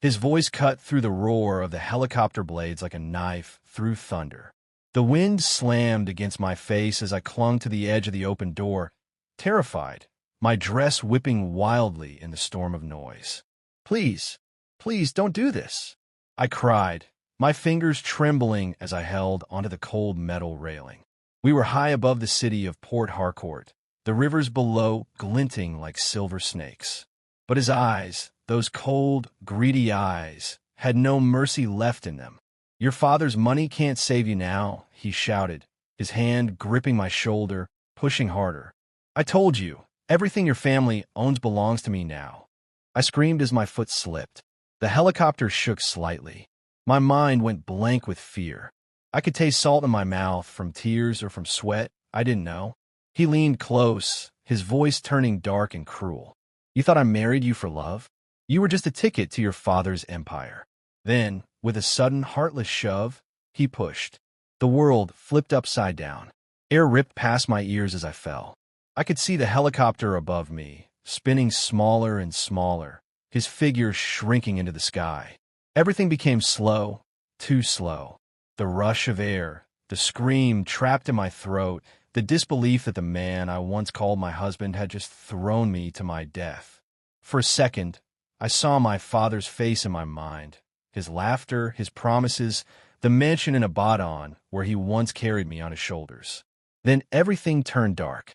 His voice cut through the roar of the helicopter blades like a knife through thunder. The wind slammed against my face as I clung to the edge of the open door, terrified, my dress whipping wildly in the storm of noise. "Please, please don't do this," I cried, my fingers trembling as I held onto the cold metal railing. We were high above the city of Port Harcourt, the rivers below glinting like silver snakes. But his eyes, those cold, greedy eyes, had no mercy left in them. "Your father's money can't save you now," he shouted, his hand gripping my shoulder, pushing harder. "I told you, everything your family owns belongs to me now." I screamed as my foot slipped. The helicopter shook slightly. My mind went blank with fear. I could taste salt in my mouth, from tears or from sweat, I didn't know. He leaned close, his voice turning dark and cruel. "You thought I married you for love? You were just a ticket to your father's empire." Then, with a sudden, heartless shove, he pushed. The world flipped upside down. Air ripped past my ears as I fell. I could see the helicopter above me, spinning smaller and smaller, his figure shrinking into the sky. Everything became slow, too slow. The rush of air, the scream trapped in my throat, the disbelief that the man I once called my husband had just thrown me to my death. For a second, I saw my father's face in my mind, his laughter, his promises, the mansion in Abaddon where he once carried me on his shoulders. Then everything turned dark.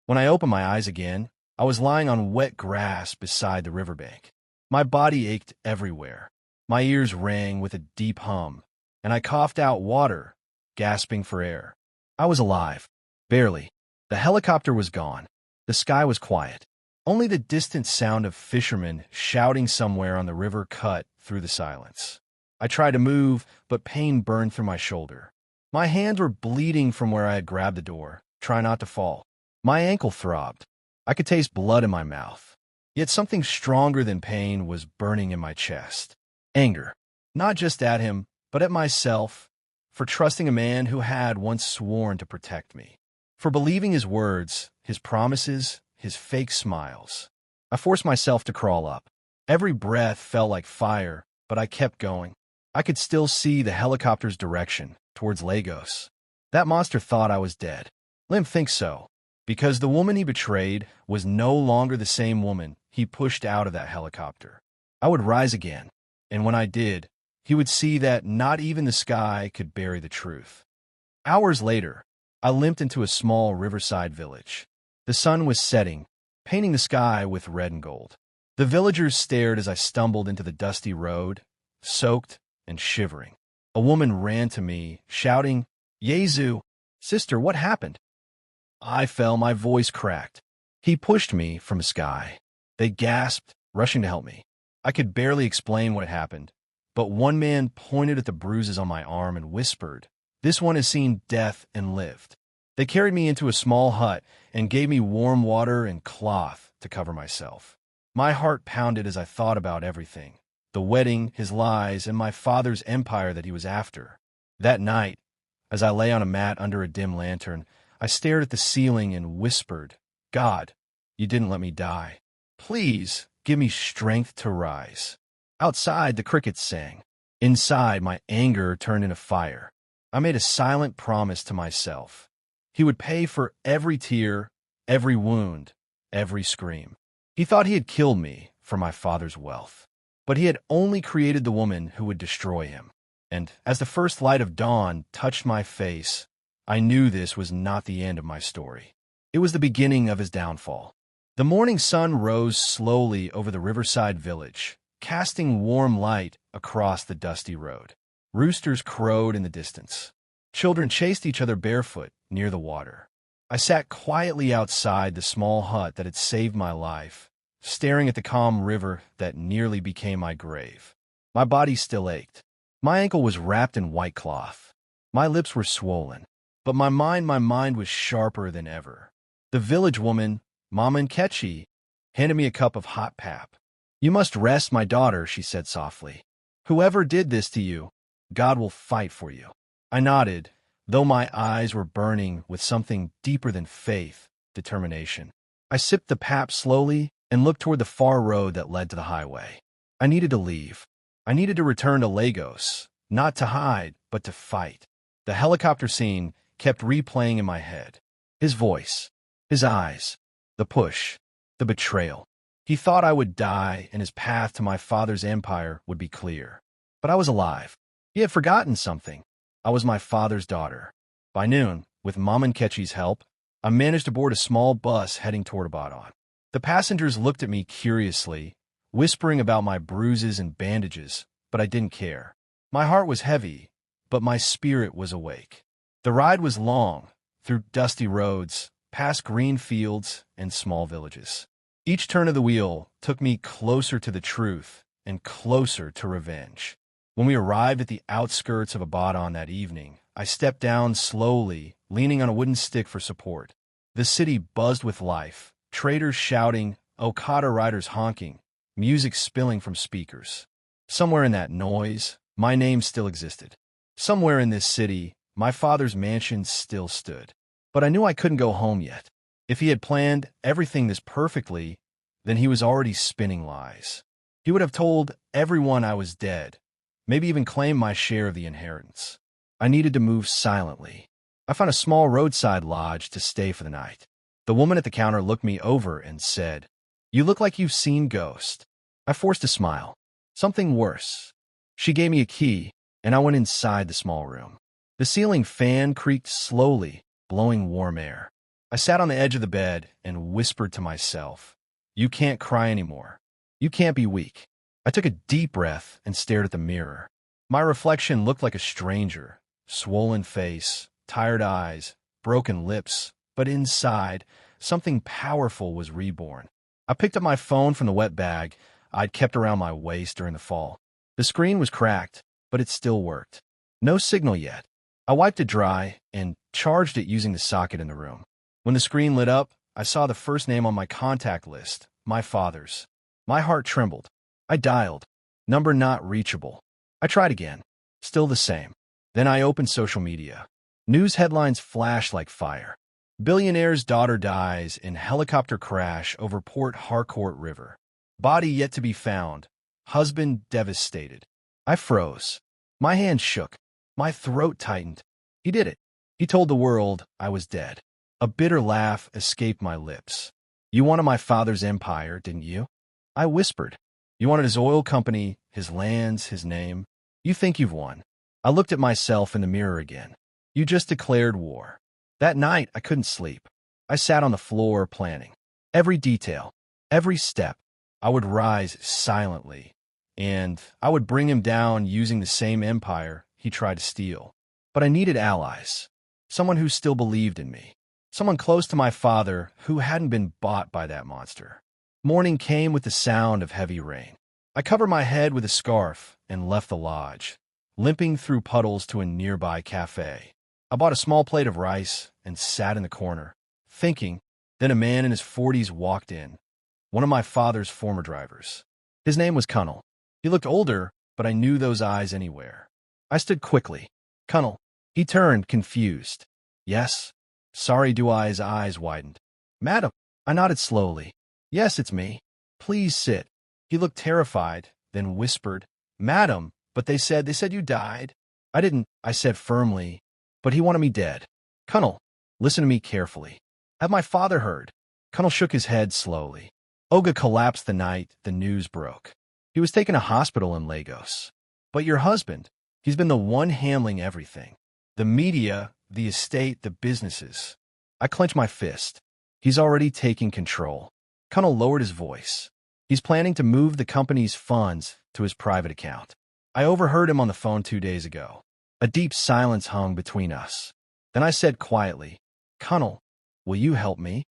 When I opened my eyes again, I was lying on wet grass beside the riverbank. My body ached everywhere. My ears rang with a deep hum, and I coughed out water, gasping for air. I was alive. Barely. The helicopter was gone. The sky was quiet. Only the distant sound of fishermen shouting somewhere on the river cut through the silence. I tried to move, but pain burned through my shoulder. My hands were bleeding from where I had grabbed the door, trying not to fall. My ankle throbbed. I could taste blood in my mouth. Yet something stronger than pain was burning in my chest. Anger. Not just at him, but at myself, for trusting a man who had once sworn to protect me. For believing his words, his promises, his fake smiles. I forced myself to crawl up. Every breath felt like fire, but I kept going. I could still see the helicopter's direction, towards Lagos. That monster thought I was dead. Let him think so, because the woman he betrayed was no longer the same woman he pushed out of that helicopter. I would rise again, and when I did, he would see that not even the sky could bury the truth. Hours later, I limped into a small riverside village. The sun was setting, painting the sky with red and gold. The villagers stared as I stumbled into the dusty road, soaked and shivering. A woman ran to me, shouting, "Yezu, sister, what happened?" I fell, my voice cracked. He pushed me from the sky. They gasped, rushing to help me. I could barely explain what had happened, but one man pointed at the bruises on my arm and whispered, "This one has seen death and lived." They carried me into a small hut and gave me warm water and cloth to cover myself. My heart pounded as I thought about everything. The wedding, his lies, and my father's empire that he was after. That night, as I lay on a mat under a dim lantern, I stared at the ceiling and whispered, "God, you didn't let me die. Please give me strength to rise." Outside, the crickets sang. Inside, my anger turned into fire. I made a silent promise to myself. He would pay for every tear, every wound, every scream. He thought he had killed me for my father's wealth, but he had only created the woman who would destroy him. And as the first light of dawn touched my face, I knew this was not the end of my story. It was the beginning of his downfall. The morning sun rose slowly over the riverside village, casting warm light across the dusty road. Roosters crowed in the distance. Children chased each other barefoot near the water. I sat quietly outside the small hut that had saved my life, staring at the calm river that nearly became my grave. My body still ached. My ankle was wrapped in white cloth. My lips were swollen, but my mind was sharper than ever. The village woman, Mama Nkechi, handed me a cup of hot pap. "You must rest, my daughter," she said softly. "Whoever did this to you, God will fight for you." I nodded, though my eyes were burning with something deeper than faith, determination. I sipped the pap slowly and looked toward the far road that led to the highway. I needed to leave. I needed to return to Lagos, not to hide, but to fight. The helicopter scene kept replaying in my head. His voice, his eyes, the push, the betrayal. He thought I would die and his path to my father's empire would be clear. But I was alive. He had forgotten something. I was my father's daughter. By noon, with Mom and Ketchy's help, I managed to board a small bus heading toward Ibadan. The passengers looked at me curiously, whispering about my bruises and bandages, but I didn't care. My heart was heavy, but my spirit was awake. The ride was long, through dusty roads, past green fields and small villages. Each turn of the wheel took me closer to the truth and closer to revenge. When we arrived at the outskirts of Ibadan that evening, I stepped down slowly, leaning on a wooden stick for support. The city buzzed with life, traders shouting, Okada riders honking, music spilling from speakers. Somewhere in that noise, my name still existed. Somewhere in this city, my father's mansion still stood. But I knew I couldn't go home yet. If he had planned everything this perfectly, then he was already spinning lies. He would have told everyone I was dead, maybe even claimed my share of the inheritance. I needed to move silently. I found a small roadside lodge to stay for the night. The woman at the counter looked me over and said, "You look like you've seen ghosts." I forced a smile. Something worse. She gave me a key, and I went inside the small room. The ceiling fan creaked slowly, blowing warm air. I sat on the edge of the bed and whispered to myself, "You can't cry anymore. You can't be weak." I took a deep breath and stared at the mirror. My reflection looked like a stranger, swollen face, tired eyes, broken lips, but inside, something powerful was reborn. I picked up my phone from the wet bag I'd kept around my waist during the fall. The screen was cracked, but it still worked. No signal yet. I wiped it dry and charged it using the socket in the room. When the screen lit up, I saw the first name on my contact list, my father's. My heart trembled. I dialed. Number not reachable. I tried again. Still the same. Then I opened social media. News headlines flashed like fire. Billionaire's daughter dies in helicopter crash over Port Harcourt River. Body yet to be found. Husband devastated. I froze. My hands shook. My throat tightened. He did it. He told the world I was dead. A bitter laugh escaped my lips. "You wanted my father's empire, didn't you?" I whispered. "You wanted his oil company, his lands, his name. You think you've won." I looked at myself in the mirror again. "You just declared war." That night, I couldn't sleep. I sat on the floor planning. Every detail, every step. I would rise silently, and I would bring him down using the same empire he tried to steal. But I needed allies. Someone who still believed in me. Someone close to my father who hadn't been bought by that monster. Morning came with the sound of heavy rain. I covered my head with a scarf and left the lodge, limping through puddles to a nearby cafe. I bought a small plate of rice and sat in the corner, thinking. Then a man in his 40s walked in, one of my father's former drivers. His name was Cunnel. He looked older, but I knew those eyes anywhere. I stood quickly. "Cunnel." He turned, confused. "Yes." Sorry, his eyes widened. "Madam." I nodded slowly. "Yes, it's me. Please sit." He looked terrified, then whispered, "Madam, but they said you died." "I didn't," I said firmly, "but he wanted me dead." "Cunnel, listen to me carefully. Have my father heard?" Cunnel shook his head slowly. "Oga collapsed the night the news broke. He was taken to hospital in Lagos. But your husband, he's been the one handling everything. The media, the estate, the businesses." I clenched my fist. "He's already taking control." Cunnel lowered his voice. "He's planning to move the company's funds to his private account." I overheard him on the phone 2 days ago. A deep silence hung between us. Then I said quietly, "Cunnel, will you help me?"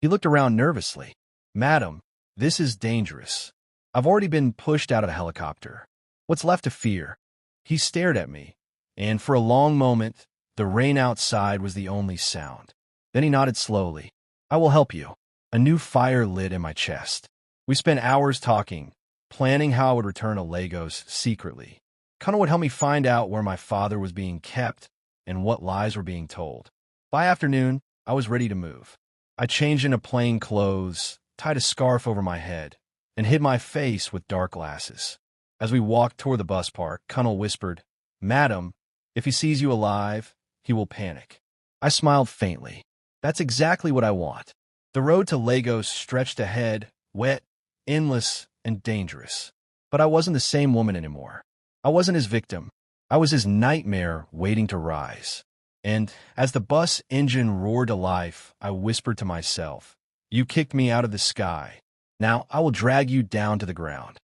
He looked around nervously. "Madam, this is dangerous. I've already been pushed out of the helicopter. What's left to fear?" He stared at me, and for a long moment, the rain outside was the only sound. Then he nodded slowly. "I will help you." A new fire lit in my chest. We spent hours talking, planning how I would return to Lagos secretly. Cunnel would help me find out where my father was being kept and what lies were being told. By afternoon, I was ready to move. I changed into plain clothes, tied a scarf over my head, and hid my face with dark glasses. As we walked toward the bus park, Cunnel whispered, "Madam, if he sees you alive, he will panic." I smiled faintly. That's exactly what I want. The road to Lagos stretched ahead, wet, endless, and dangerous. But I wasn't the same woman anymore. I wasn't his victim. I was his nightmare waiting to rise. And as the bus engine roared to life, I whispered to myself, "You kicked me out of the sky. Now I will drag you down to the ground."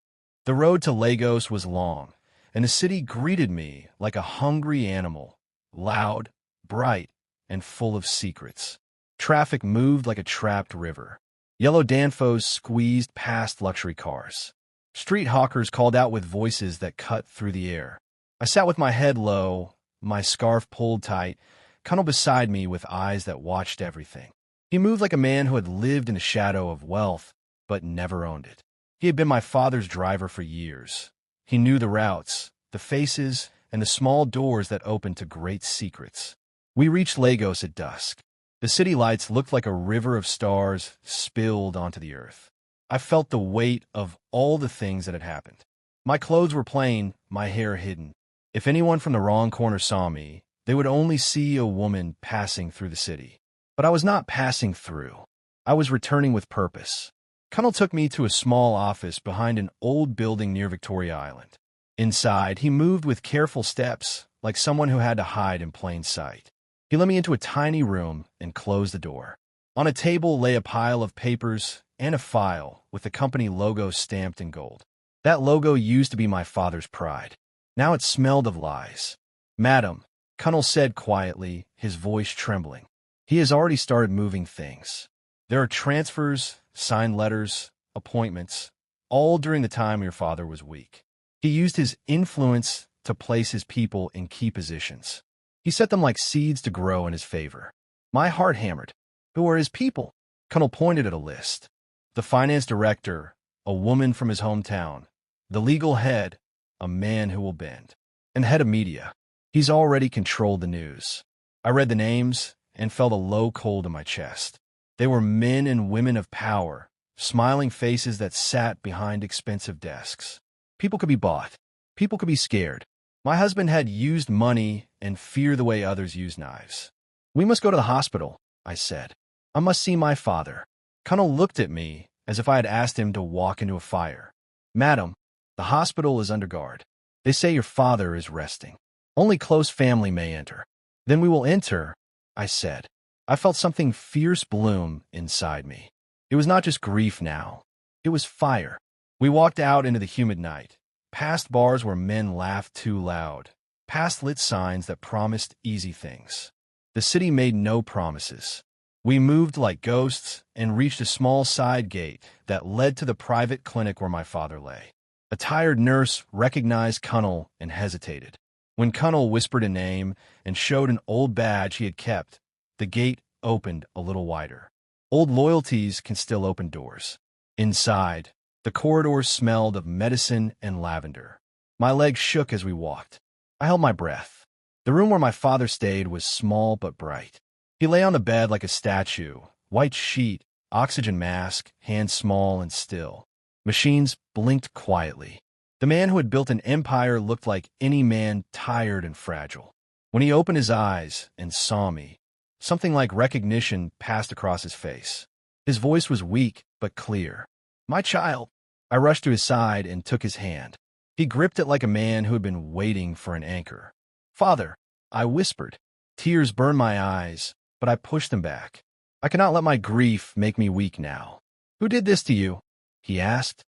The road to Lagos was long, and the city greeted me like a hungry animal, loud, bright, and full of secrets. Traffic moved like a trapped river. Yellow Danfos squeezed past luxury cars. Street hawkers called out with voices that cut through the air. I sat with my head low, my scarf pulled tight, Cunnel beside me with eyes that watched everything. He moved like a man who had lived in the shadow of wealth, but never owned it. He had been my father's driver for years. He knew the routes, the faces, and the small doors that opened to great secrets. We reached Lagos at dusk. The city lights looked like a river of stars spilled onto the earth. I felt the weight of all the things that had happened. My clothes were plain, my hair hidden. If anyone from the wrong corner saw me, they would only see a woman passing through the city. But I was not passing through. I was returning with purpose. Cunnel took me to a small office behind an old building near Victoria Island. Inside, he moved with careful steps, like someone who had to hide in plain sight. He led me into a tiny room and closed the door. On a table lay a pile of papers and a file with the company logo stamped in gold. That logo used to be my father's pride. Now it smelled of lies. "Madam," Cunnel said quietly, his voice trembling. "He has already started moving things. There are transfers, signed letters, appointments, all during the time your father was weak. He used his influence to place his people in key positions. He set them like seeds to grow in his favor." My heart hammered. Who are his people? Cunnel pointed at a list. The finance director, a woman from his hometown. The legal head, a man who will bend. And the head of media. He's already controlled the news. I read the names and felt a low cold in my chest. They were men and women of power, smiling faces that sat behind expensive desks. People could be bought. People could be scared. My husband had used money and fear the way others use knives. "We must go to the hospital," I said. "I must see my father." Cunnel looked at me as if I had asked him to walk into a fire. "Madam, the hospital is under guard. They say your father is resting. Only close family may enter." "Then we will enter," I said. I felt something fierce bloom inside me. It was not just grief now. It was fire. We walked out into the humid night, past bars where men laughed too loud, past lit signs that promised easy things. The city made no promises. We moved like ghosts and reached a small side gate that led to the private clinic where my father lay. A tired nurse recognized Cunnel and hesitated. When Cunnel whispered a name and showed an old badge he had kept, the gate opened a little wider. Old loyalties can still open doors. Inside, the corridor smelled of medicine and lavender. My legs shook as we walked. I held my breath. The room where my father stayed was small but bright. He lay on the bed like a statue, white sheet, oxygen mask, hands small and still. Machines blinked quietly. The man who had built an empire looked like any man tired and fragile. When he opened his eyes and saw me, something like recognition passed across his face. His voice was weak but clear. "My child." I rushed to his side and took his hand. He gripped it like a man who had been waiting for an anchor. "Father," I whispered. Tears burned my eyes, but I pushed them back. I could not let my grief make me weak now. "Who did this to you?" he asked,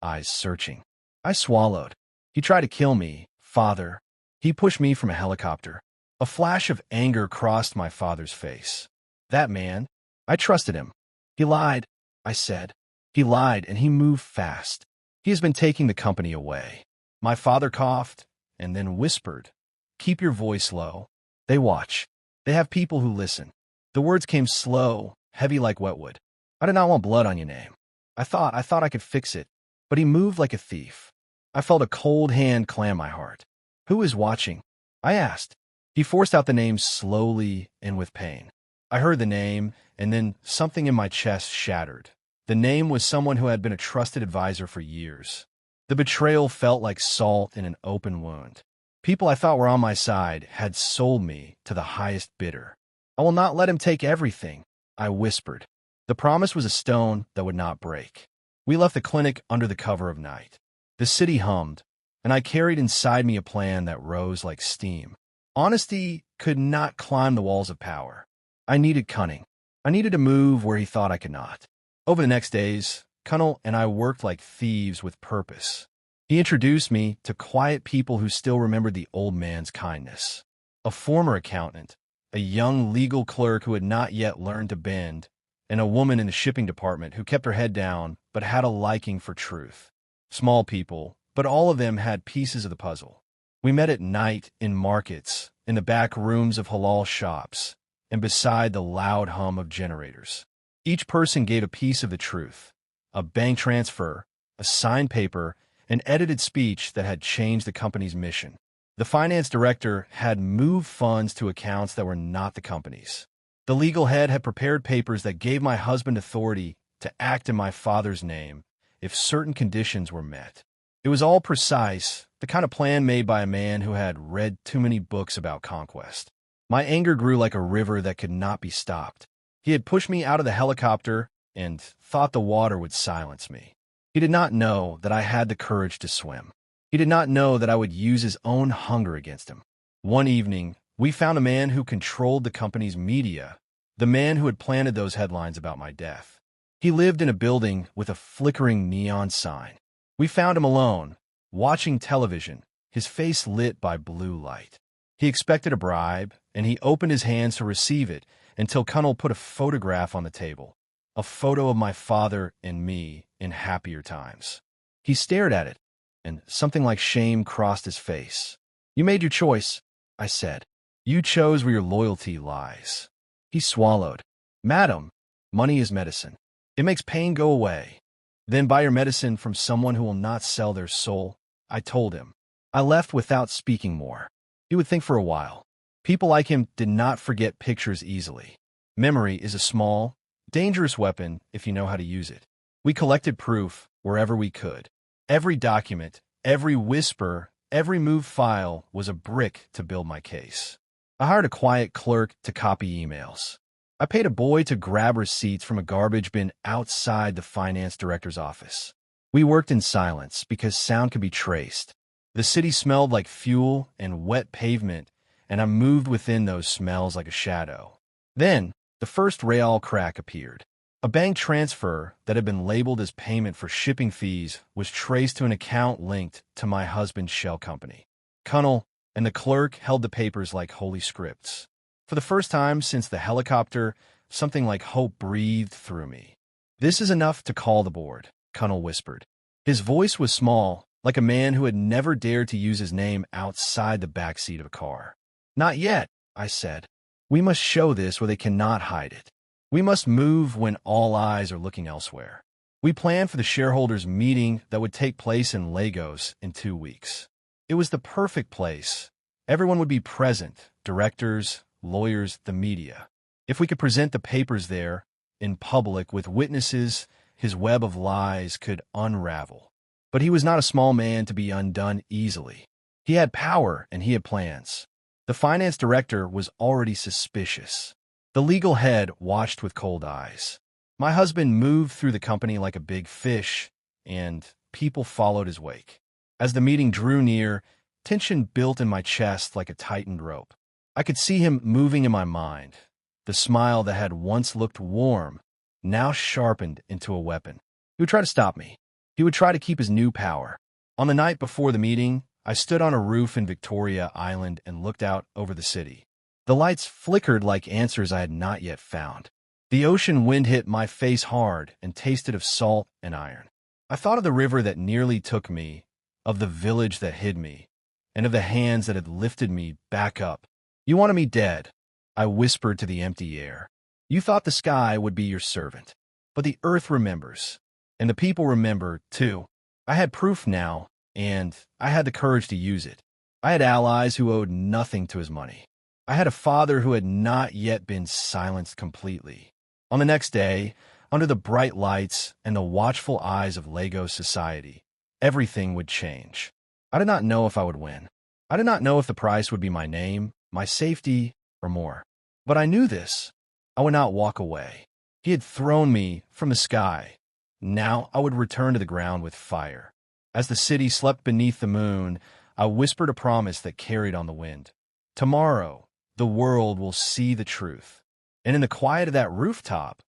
eyes searching. I swallowed. "He tried to kill me, Father." He pushed me from a helicopter. A flash of anger crossed my father's face. "That man, I trusted him." "He lied," I said. "He lied, and he moved fast. He has been taking the company away." My father coughed and then whispered, "Keep your voice low. They watch. They have people who listen." The words came slow, heavy like wetwood. "I did not want blood on your name. I thought I could fix it." But he moved like a thief. I felt a cold hand clamp my heart. "Who is watching?" I asked. He forced out the name slowly and with pain. I heard the name, and then something in my chest shattered. The name was someone who had been a trusted advisor for years. The betrayal felt like salt in an open wound. People I thought were on my side had sold me to the highest bidder. I will not let him take everything, I whispered. The promise was a stone that would not break. We left the clinic under the cover of night. The city hummed, and I carried inside me a plan that rose like steam. Honesty could not climb the walls of power. I needed cunning. I needed to move where he thought I could not. Over the next days, Cunnell and I worked like thieves with purpose. He introduced me to quiet people who still remembered the old man's kindness. A former accountant, a young legal clerk who had not yet learned to bend, and a woman in the shipping department who kept her head down but had a liking for truth. Small people, but all of them had pieces of the puzzle. We met at night in markets, in the back rooms of halal shops, and beside the loud hum of generators. Each person gave a piece of the truth, a bank transfer, a signed paper, an edited speech that had changed the company's mission. The finance director had moved funds to accounts that were not the company's. The legal head had prepared papers that gave my husband authority to act in my father's name if certain conditions were met. It was all precise, the kind of plan made by a man who had read too many books about conquest. My anger grew like a river that could not be stopped. He had pushed me out of the helicopter and thought the water would silence me. He did not know that I had the courage to swim. He did not know that I would use his own hunger against him. One evening, we found a man who controlled the company's media, the man who had planted those headlines about my death. He lived in a building with a flickering neon sign. We found him alone, watching television, his face lit by blue light. He expected a bribe, and he opened his hands to receive it until Cunnell put a photograph on the table, a photo of my father and me in happier times. He stared at it, and something like shame crossed his face. "You made your choice," I said. "You chose where your loyalty lies." He swallowed. "Madam, money is medicine. It makes pain go away. Then buy your medicine from someone who will not sell their soul," I told him. I left without speaking more. He would think for a while. People like him did not forget pictures easily. Memory is a small, dangerous weapon if you know how to use it. We collected proof wherever we could. Every document, every whisper, every moved file was a brick to build my case. I hired a quiet clerk to copy emails. I paid a boy to grab receipts from a garbage bin outside the finance director's office. We worked in silence because sound could be traced. The city smelled like fuel and wet pavement, and I moved within those smells like a shadow. Then, the first real crack appeared. A bank transfer that had been labeled as payment for shipping fees was traced to an account linked to my husband's shell company. Cunnell and the clerk held the papers like holy scripts. For the first time since the helicopter, something like hope breathed through me. "This is enough to call the board," Cunnell whispered. His voice was small, like a man who had never dared to use his name outside the back seat of a car. "Not yet," I said. "We must show this where they cannot hide it. We must move when all eyes are looking elsewhere." We planned for the shareholders' meeting that would take place in Lagos in 2 weeks. It was the perfect place. Everyone would be present, directors, lawyers, the media. If we could present the papers there, in public, with witnesses, his web of lies could unravel. But he was not a small man to be undone easily. He had power and he had plans. The finance director was already suspicious. The legal head watched with cold eyes. My husband moved through the company like a big fish, and people followed his wake. As the meeting drew near, tension built in my chest like a tightened rope. I could see him moving in my mind. The smile that had once looked warm, now sharpened into a weapon. He would try to stop me. He would try to keep his new power. On the night before the meeting, I stood on a roof in Victoria Island and looked out over the city. The lights flickered like answers I had not yet found. The ocean wind hit my face hard and tasted of salt and iron. I thought of the river that nearly took me, of the village that hid me, and of the hands that had lifted me back up. "You wanted me dead," I whispered to the empty air. "You thought the sky would be your servant. But the earth remembers, and the people remember, too." I had proof now, and I had the courage to use it. I had allies who owed nothing to his money. I had a father who had not yet been silenced completely. On the next day, under the bright lights and the watchful eyes of Lagos society, everything would change. I did not know if I would win. I did not know if the price would be my name, my safety, or more. But I knew this. I would not walk away. He had thrown me from the sky. Now I would return to the ground with fire. As the city slept beneath the moon, I whispered a promise that carried on the wind. Tomorrow, the world will see the truth. And in the quiet of that rooftop,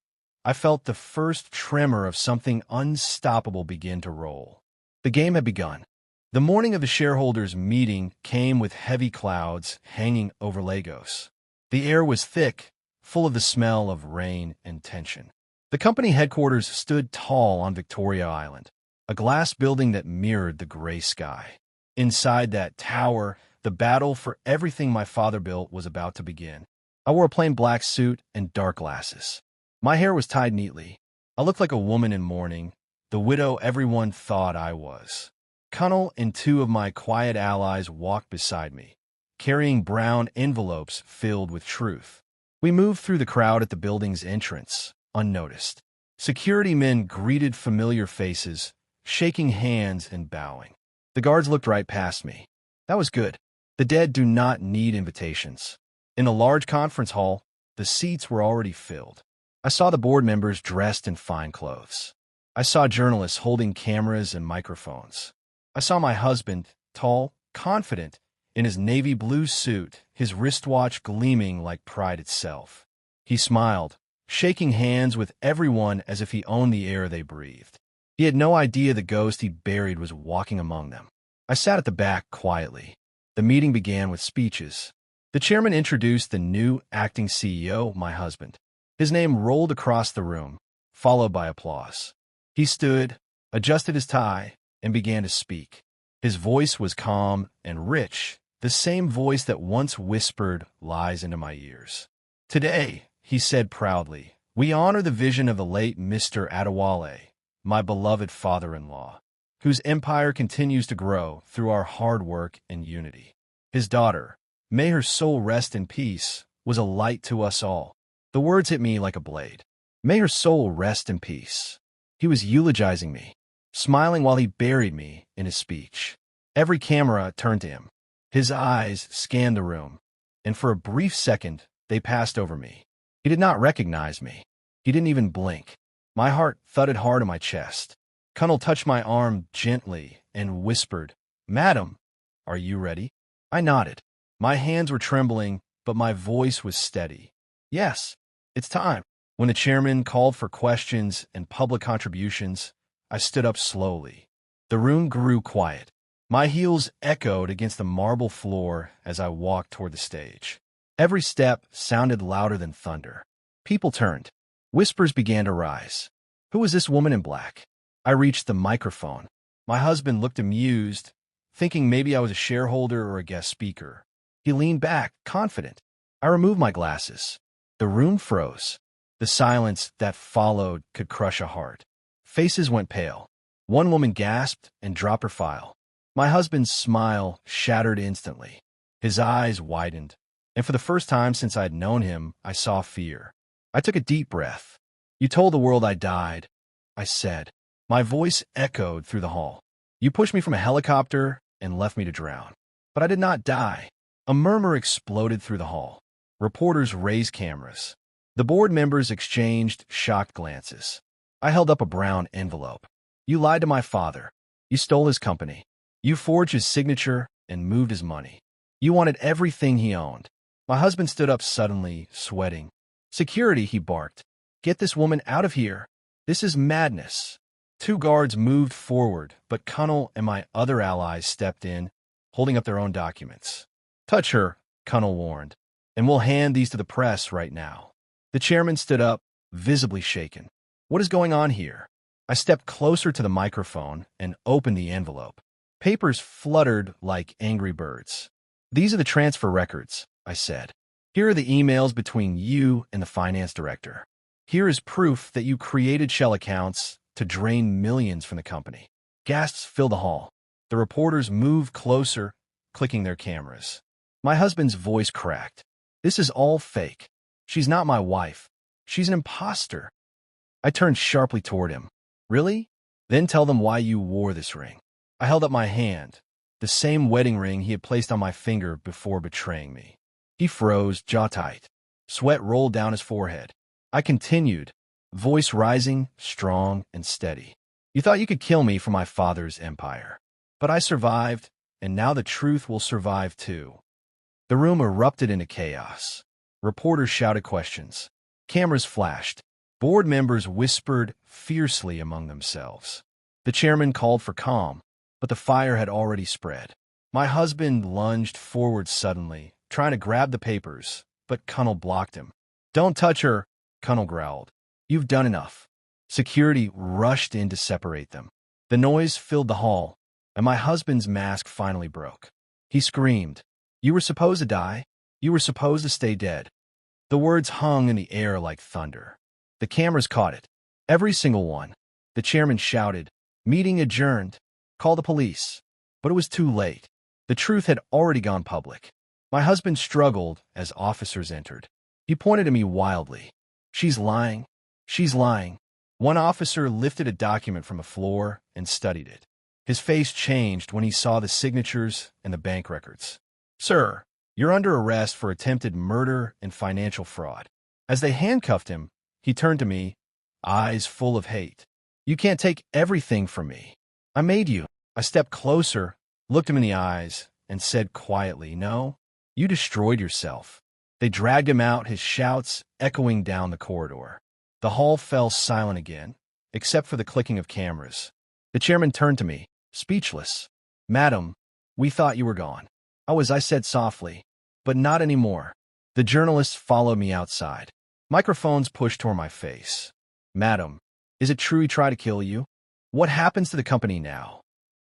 I felt the first tremor of something unstoppable begin to roll. The game had begun. The morning of the shareholders' meeting came with heavy clouds hanging over Lagos. The air was thick, full of the smell of rain and tension. The company headquarters stood tall on Victoria Island, a glass building that mirrored the gray sky. Inside that tower, the battle for everything my father built was about to begin. I wore a plain black suit and dark glasses. My hair was tied neatly. I looked like a woman in mourning, the widow everyone thought I was. Cunnel and two of my quiet allies walked beside me, carrying brown envelopes filled with truth. We moved through the crowd at the building's entrance, unnoticed. Security men greeted familiar faces, shaking hands and bowing. The guards looked right past me. That was good. The dead do not need invitations. In the large conference hall, the seats were already filled. I saw the board members dressed in fine clothes. I saw journalists holding cameras and microphones. I saw my husband, tall, confident, in his navy blue suit, his wristwatch gleaming like pride itself. He smiled, shaking hands with everyone as if he owned the air they breathed. He had no idea the ghost he buried was walking among them. I sat at the back quietly. The meeting began with speeches. The chairman introduced the new acting CEO, my husband. His name rolled across the room, followed by applause. He stood, adjusted his tie, and began to speak. His voice was calm and rich, the same voice that once whispered lies into my ears. Today, he said proudly, we honor the vision of the late Mr. Adewale, my beloved father-in-law, whose empire continues to grow through our hard work and unity. His daughter, may her soul rest in peace, was a light to us all. The words hit me like a blade. May her soul rest in peace. He was eulogizing me, smiling while he buried me in his speech. Every camera turned to him. His eyes scanned the room, and for a brief second, they passed over me. He did not recognize me. He didn't even blink. My heart thudded hard in my chest. Cunnel touched my arm gently and whispered, Madam, are you ready? I nodded. My hands were trembling, but my voice was steady. Yes, it's time. When the chairman called for questions and public contributions, I stood up slowly. The room grew quiet. My heels echoed against the marble floor as I walked toward the stage. Every step sounded louder than thunder. People turned. Whispers began to rise. Who was this woman in black? I reached the microphone. My husband looked amused, thinking maybe I was a shareholder or a guest speaker. He leaned back, confident. I removed my glasses. The room froze. The silence that followed could crush a heart. Faces went pale. One woman gasped and dropped her file. My husband's smile shattered instantly. His eyes widened, and for the first time since I had known him, I saw fear. I took a deep breath. You told the world I died, I said. My voice echoed through the hall. You pushed me from a helicopter and left me to drown. But I did not die. A murmur exploded through the hall. Reporters raised cameras. The board members exchanged shocked glances. I held up a brown envelope. You lied to my father. You stole his company. You forged his signature and moved his money. You wanted everything he owned. My husband stood up suddenly, sweating. Security, he barked. Get this woman out of here. This is madness. Two guards moved forward, but Cunnel and my other allies stepped in, holding up their own documents. Touch her, Cunnel warned, and we'll hand these to the press right now. The chairman stood up, visibly shaken. What is going on here? I stepped closer to the microphone and opened the envelope. Papers fluttered like angry birds. These are the transfer records, I said. Here are the emails between you and the finance director. Here is proof that you created shell accounts to drain millions from the company. Gasps filled the hall. The reporters moved closer, clicking their cameras. My husband's voice cracked. This is all fake. She's not my wife. She's an imposter. I turned sharply toward him. Really? Then tell them why you wore this ring. I held up my hand, the same wedding ring he had placed on my finger before betraying me. He froze, jaw tight. Sweat rolled down his forehead. I continued, voice rising, strong and steady. You thought you could kill me for my father's empire. But I survived, and now the truth will survive too. The room erupted into chaos. Reporters shouted questions. Cameras flashed. Board members whispered fiercely among themselves. The chairman called for calm, but the fire had already spread. My husband lunged forward suddenly, trying to grab the papers, but Connell blocked him. "Don't touch her," Connell growled. "You've done enough." Security rushed in to separate them. The noise filled the hall, and my husband's mask finally broke. He screamed, "You were supposed to die. You were supposed to stay dead." The words hung in the air like thunder. The cameras caught it. Every single one. The chairman shouted, "Meeting adjourned. Call the police." But it was too late. The truth had already gone public. My husband struggled as officers entered. He pointed at me wildly. "She's lying. She's lying." One officer lifted a document from the floor and studied it. His face changed when he saw the signatures and the bank records. "Sir, you're under arrest for attempted murder and financial fraud." As they handcuffed him, he turned to me, eyes full of hate. "You can't take everything from me. I made you." I stepped closer, looked him in the eyes, and said quietly, "No, you destroyed yourself." They dragged him out, his shouts echoing down the corridor. The hall fell silent again, except for the clicking of cameras. The chairman turned to me, speechless. "Madam, we thought you were gone." I said softly, "But not anymore." The journalists followed me outside. Microphones pushed toward my face. "Madam, is it true he tried to kill you? What happens to the company now?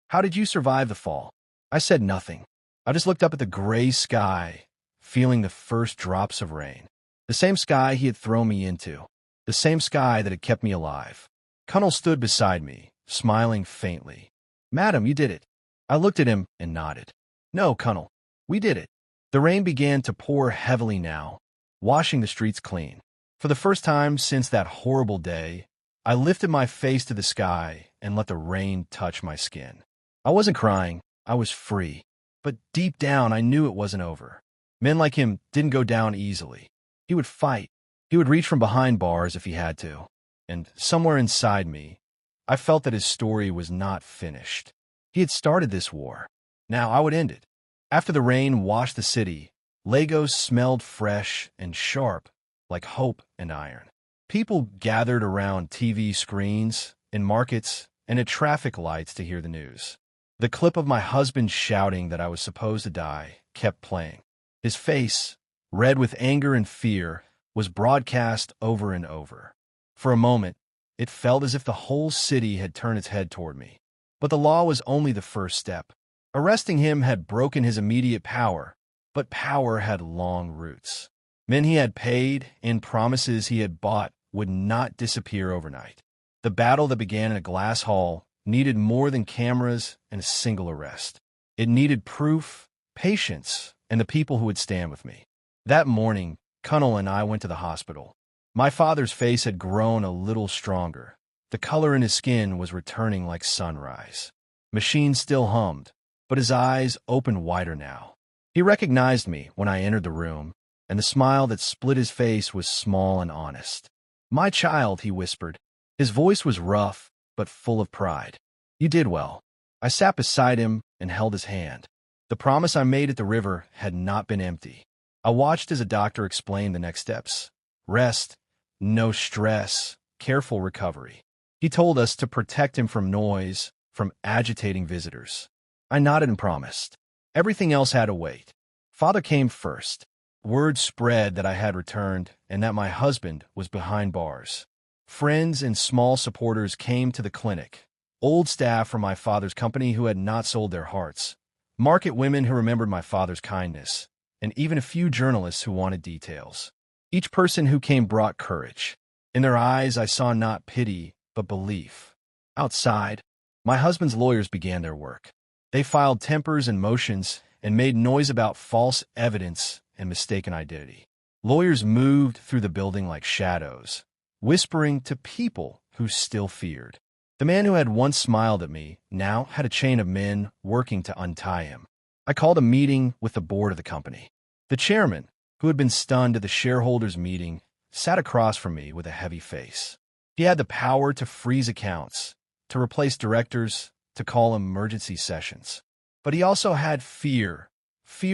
How did you survive the fall?" I said nothing. I just looked up at the gray sky, feeling the first drops of rain. The same sky he had thrown me into. The same sky that had kept me alive. Connell stood beside me, smiling faintly. "Madam, you did it." I looked at him and nodded. "No, Connell, we did it." The rain began to pour heavily now, washing the streets clean. For the first time since that horrible day, I lifted my face to the sky and let the rain touch my skin. I wasn't crying, I was free. But deep down, I knew it wasn't over. Men like him didn't go down easily. He would fight. He would reach from behind bars if he had to. And somewhere inside me, I felt that his story was not finished. He had started this war. Now I would end it. After the rain washed the city, Lagos smelled fresh and sharp, like hope and iron. People gathered around TV screens, in markets, and at traffic lights to hear the news. The clip of my husband shouting that I was supposed to die kept playing. His face, red with anger and fear, was broadcast over and over. For a moment, it felt as if the whole city had turned its head toward me. But the law was only the first step. Arresting him had broken his immediate power, but power had long roots. Men he had paid and promises he had bought would not disappear overnight. The battle that began in a glass hall needed more than cameras and a single arrest. It needed proof, patience, and the people who would stand with me. That morning, Connell and I went to the hospital. My father's face had grown a little stronger. The color in his skin was returning like sunrise. Machines still hummed, but his eyes opened wider now. He recognized me when I entered the room, and the smile that split his face was small and honest. "My child," he whispered. His voice was rough, but full of pride. "You did well." I sat beside him and held his hand. The promise I made at the river had not been empty. I watched as a doctor explained the next steps. Rest, no stress, careful recovery. He told us to protect him from noise, from agitating visitors. I nodded and promised. Everything else had to wait. Father came first. Word spread that I had returned and that my husband was behind bars. Friends and small supporters came to the clinic. Old staff from my father's company who had not sold their hearts. Market women who remembered my father's kindness. And even a few journalists who wanted details. Each person who came brought courage. In their eyes, I saw not pity, but belief. Outside, my husband's lawyers began their work. They filed tempers and motions and made noise about false evidence and mistaken identity. Lawyers moved through the building like shadows, whispering to people who still feared. The man who had once smiled at me now had a chain of men working to untie him. I called a meeting with the board of the company. The chairman, who had been stunned at the shareholders' meeting, sat across from me with a heavy face. He had the power to freeze accounts, to replace directors, to call emergency sessions. But he also had fear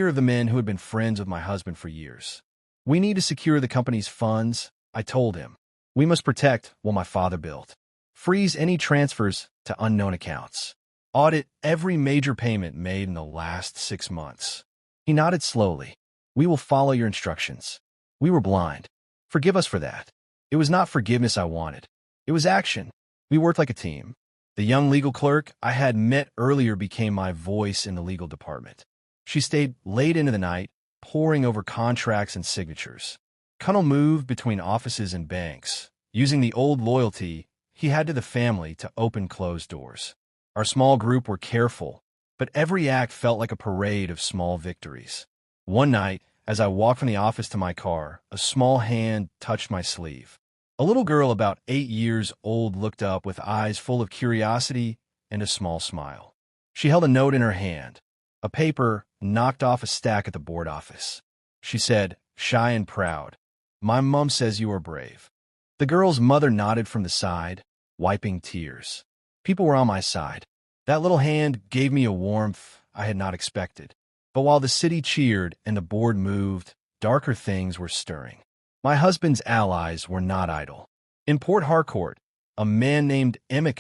of the men who had been friends with my husband for years. We need to secure the company's funds, I told him. We must protect what my father built. Freeze any transfers to unknown accounts. Audit every major payment made in the last 6 months. He nodded slowly. We will follow your instructions. We were blind. Forgive us for that. It was not forgiveness I wanted. It was action. We worked like a team. The young legal clerk I had met earlier became my voice in the legal department. She stayed late into the night, poring over contracts and signatures. Connell moved between offices and banks, using the old loyalty he had to the family to open closed doors. Our small group were careful, but every act felt like a parade of small victories. One night, as I walked from the office to my car, a small hand touched my sleeve. A little girl about 8 years old looked up with eyes full of curiosity and a small smile. She held a note in her hand, a paper knocked off a stack at the board office. She said, shy and proud, "My mom says you are brave." The girl's mother nodded from the side, wiping tears. People were on my side. That little hand gave me a warmth I had not expected. But while the city cheered and the board moved, darker things were stirring. My husband's allies were not idle. In Port Harcourt, a man named Emmy,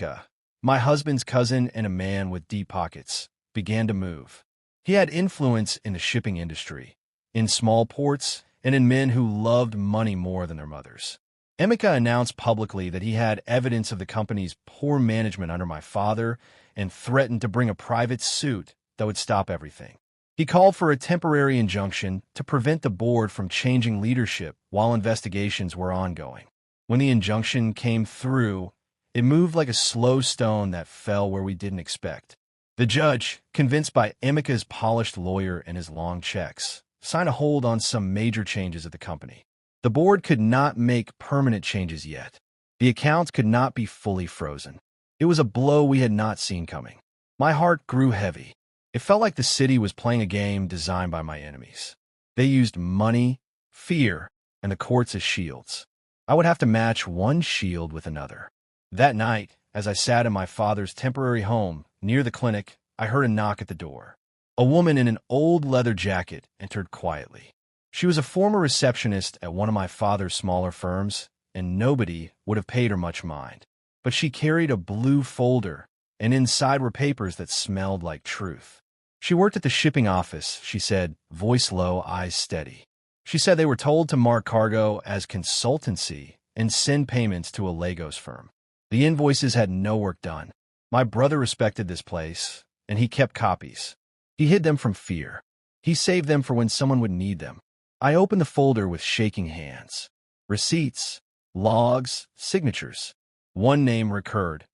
my husband's cousin and a man with deep pockets, began to move. He had influence in the shipping industry, in small ports, and in men who loved money more than their mothers. Emmy announced publicly that he had evidence of the company's poor management under my father and threatened to bring a private suit that would stop everything. He called for a temporary injunction to prevent the board from changing leadership while investigations were ongoing. When the injunction came through, it moved like a slow stone that fell where we didn't expect. The judge, convinced by Emmy's polished lawyer and his long checks, signed a hold on some major changes at the company. The board could not make permanent changes yet. The accounts could not be fully frozen. It was a blow we had not seen coming. My heart grew heavy. It felt like the city was playing a game designed by my enemies. They used money, fear, and the courts as shields. I would have to match one shield with another. That night, as I sat in my father's temporary home near the clinic, I heard a knock at the door. A woman in an old leather jacket entered quietly. She was a former receptionist at one of my father's smaller firms, and nobody would have paid her much mind. But she carried a blue folder, and inside were papers that smelled like truth. She worked at the shipping office, she said, voice low, eyes steady. She said they were told to mark cargo as consultancy and send payments to a Lagos firm. The invoices had no work done. My brother respected this place, and he kept copies. He hid them from fear. He saved them for when someone would need them. I opened the folder with shaking hands. Receipts, logs, signatures. One name recurred.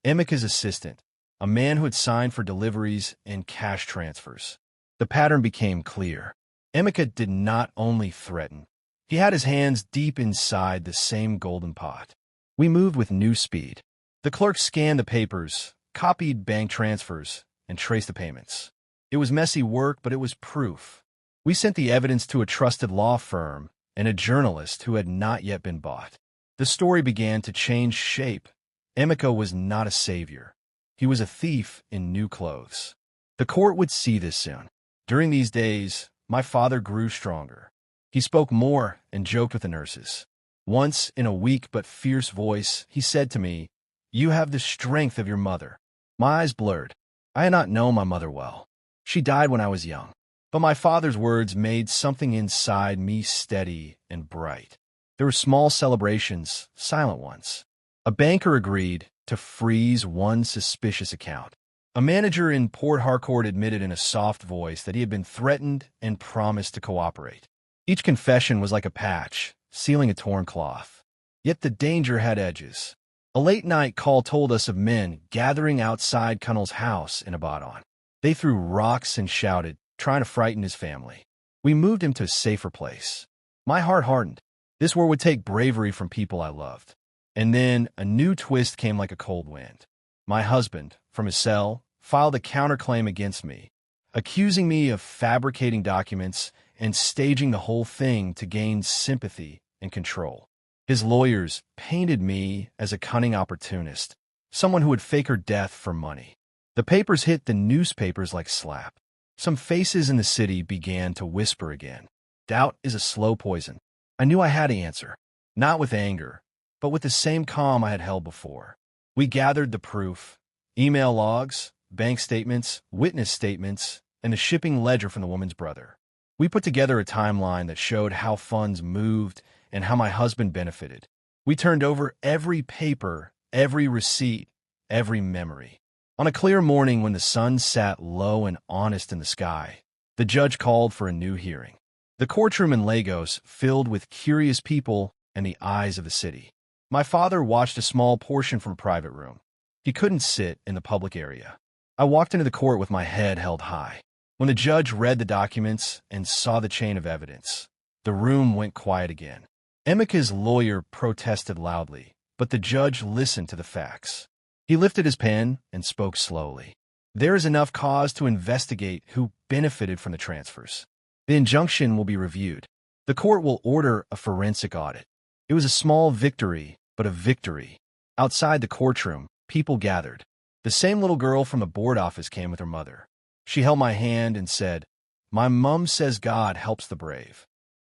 Emmy's assistant, a man who had signed for deliveries and cash transfers. The pattern became clear. Emmy did not only threaten. He had his hands deep inside the same golden pot. We moved with new speed. The clerk scanned the papers, copied bank transfers, and traced the payments. It was messy work, but it was proof. We sent the evidence to a trusted law firm and a journalist who had not yet been bought. The story began to change shape. Emmy was not a savior. He was a thief in new clothes. The court would see this soon. During these days, my father grew stronger. He spoke more and joked with the nurses. Once, in a weak but fierce voice, he said to me, "You have the strength of your mother." My eyes blurred. I had not known my mother well. She died when I was young. But my father's words made something inside me steady and bright. There were small celebrations, silent ones. A banker agreed to freeze one suspicious account. A manager in Port Harcourt admitted in a soft voice that he had been threatened and promised to cooperate. Each confession was like a patch, sealing a torn cloth. Yet the danger had edges. A late-night call told us of men gathering outside Connell's house in Abaddon. They threw rocks and shouted, trying to frighten his family. We moved him to a safer place. My heart hardened. This war would take bravery from people I loved. And then a new twist came like a cold wind. My husband, from his cell, filed a counterclaim against me, accusing me of fabricating documents and staging the whole thing to gain sympathy and control. His lawyers painted me as a cunning opportunist, someone who would fake her death for money. The papers hit the newspapers like slap. Some faces in the city began to whisper again. Doubt is a slow poison. I knew I had to answer, not with anger, but with the same calm I had held before. We gathered the proof, email logs, bank statements, witness statements, and the shipping ledger from the woman's brother. We put together a timeline that showed how funds moved and how my husband benefited. We turned over every paper, every receipt, every memory. On a clear morning when the sun sat low and honest in the sky, the judge called for a new hearing. The courtroom in Lagos filled with curious people and the eyes of the city. My father watched a small portion from a private room. He couldn't sit in the public area. I walked into the court with my head held high. When the judge read the documents and saw the chain of evidence, the room went quiet again. Emeka's lawyer protested loudly, but the judge listened to the facts. He lifted his pen and spoke slowly. There is enough cause to investigate who benefited from the transfers. The injunction will be reviewed. The court will order a forensic audit. It was a small victory, but a victory. Outside the courtroom, people gathered. The same little girl from the board office came with her mother. She held my hand and said, "My mom says God helps the brave."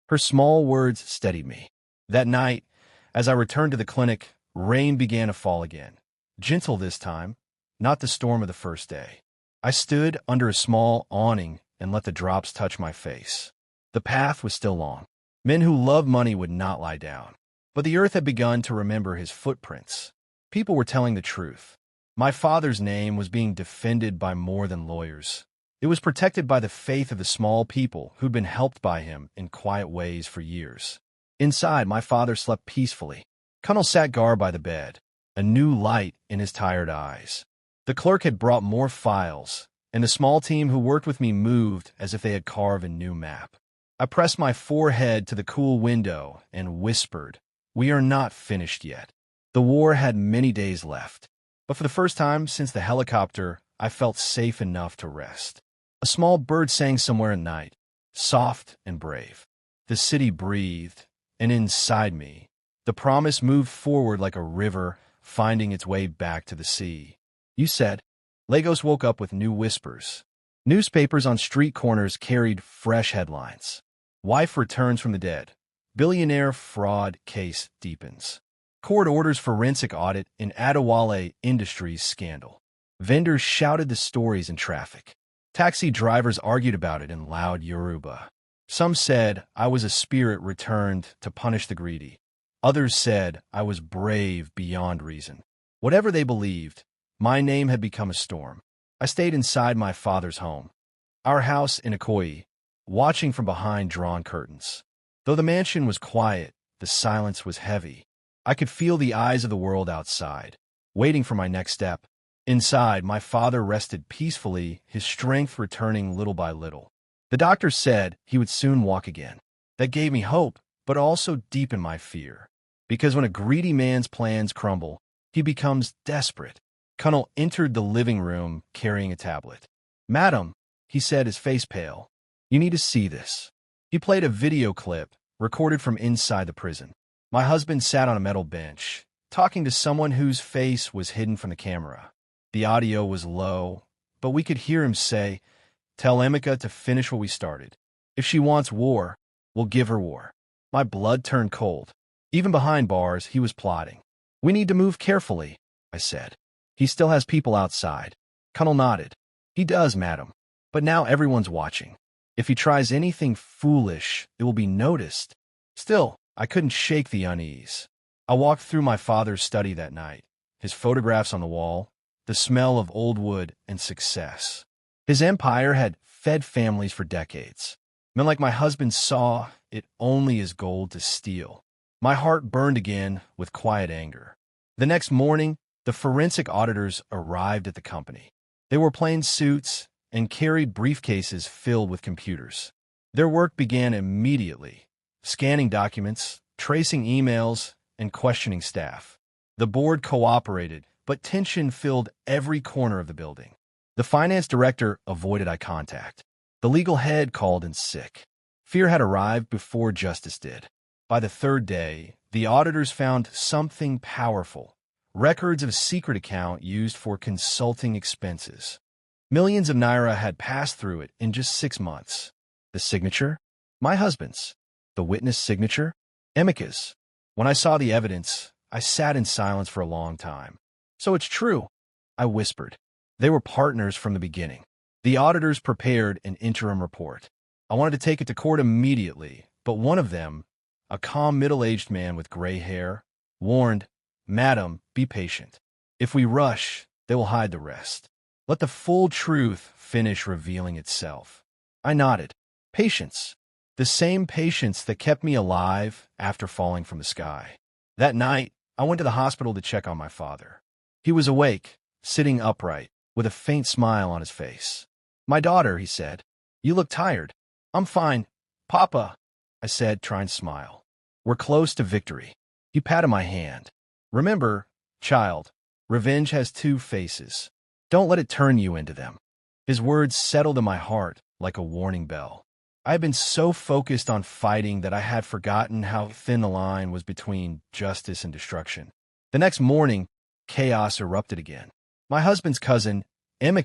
Her small words steadied me. That night, as I returned to the clinic, rain began to fall again. Gentle this time, not the storm of the first day. I stood under a small awning and let the drops touch my face. The path was still long. Men who loved money would not lie down. But the earth had begun to remember his footprints. People were telling the truth. My father's name was being defended by more than lawyers. It was protected by the faith of the small people who'd been helped by him in quiet ways for years. Inside, my father slept peacefully. Colonel sat guard by the bed, a new light in his tired eyes. The clerk had brought more files, and the small team who worked with me moved as if they had carved a new map. I pressed my forehead to the cool window and whispered, "We are not finished yet." The war had many days left, but for the first time since the helicopter, I felt safe enough to rest. A small bird sang somewhere at night, soft and brave. The city breathed, and inside me, the promise moved forward like a river finding its way back to the sea. You said, Lagos woke up with new whispers. Newspapers on street corners carried fresh headlines. Wife returns from the dead. Billionaire fraud case deepens. Court orders forensic audit in Adewale Industries scandal. Vendors shouted the stories in traffic. Taxi drivers argued about it in loud Yoruba. Some said I was a spirit returned to punish the greedy. Others said I was brave beyond reason. Whatever they believed, my name had become a storm. I stayed inside my father's home, our house in Ikoyi, watching from behind drawn curtains. Though the mansion was quiet, the silence was heavy. I could feel the eyes of the world outside, waiting for my next step. Inside, my father rested peacefully, his strength returning little by little. The doctor said he would soon walk again. That gave me hope, but also deepened my fear. Because when a greedy man's plans crumble, he becomes desperate. Colonel entered the living room carrying a tablet. "Madam," he said, his face pale, "you need to see this." He played a video clip, recorded from inside the prison. My husband sat on a metal bench, talking to someone whose face was hidden from the camera. The audio was low, but we could hear him say, "Tell Emeka to finish what we started. If she wants war, we'll give her war." My blood turned cold. Even behind bars, he was plotting. "We need to move carefully," I said. "He still has people outside." Colonel nodded. "He does, madam. But now everyone's watching. If he tries anything foolish, it will be noticed." Still, I couldn't shake the unease. I walked through my father's study that night, his photographs on the wall, the smell of old wood and success. His empire had fed families for decades. Men like my husband saw it only as gold to steal. My heart burned again with quiet anger. The next morning, the forensic auditors arrived at the company. They wore plain suits and carried briefcases filled with computers. Their work began immediately, scanning documents, tracing emails, and questioning staff. The board cooperated, but tension filled every corner of the building. The finance director avoided eye contact. The legal head called in sick. Fear had arrived before justice did. By the third day, the auditors found something powerful: records of a secret account used for consulting expenses. Millions of naira had passed through it in just 6 months. The signature? My husband's. The witness signature? Emika's. When I saw the evidence, I sat in silence for a long time. So it's true, I whispered. They were partners from the beginning. The auditors prepared an interim report. I wanted to take it to court immediately, but one of them, a calm middle-aged man with gray hair, warned, "Madam, be patient. If we rush, they will hide the rest. Let the full truth finish revealing itself." I nodded. Patience. The same patience that kept me alive after falling from the sky. That night, I went to the hospital to check on my father. He was awake, sitting upright, with a faint smile on his face. "My daughter," he said. "You look tired." "I'm fine, Papa," I said, trying to smile. "We're close to victory." He patted my hand. "Remember, child, revenge has 2 faces. Don't let it turn you into them." His words settled in my heart like a warning bell. I had been so focused on fighting that I had forgotten how thin the line was between justice and destruction. The next morning, chaos erupted again. My husband's cousin, Emmy,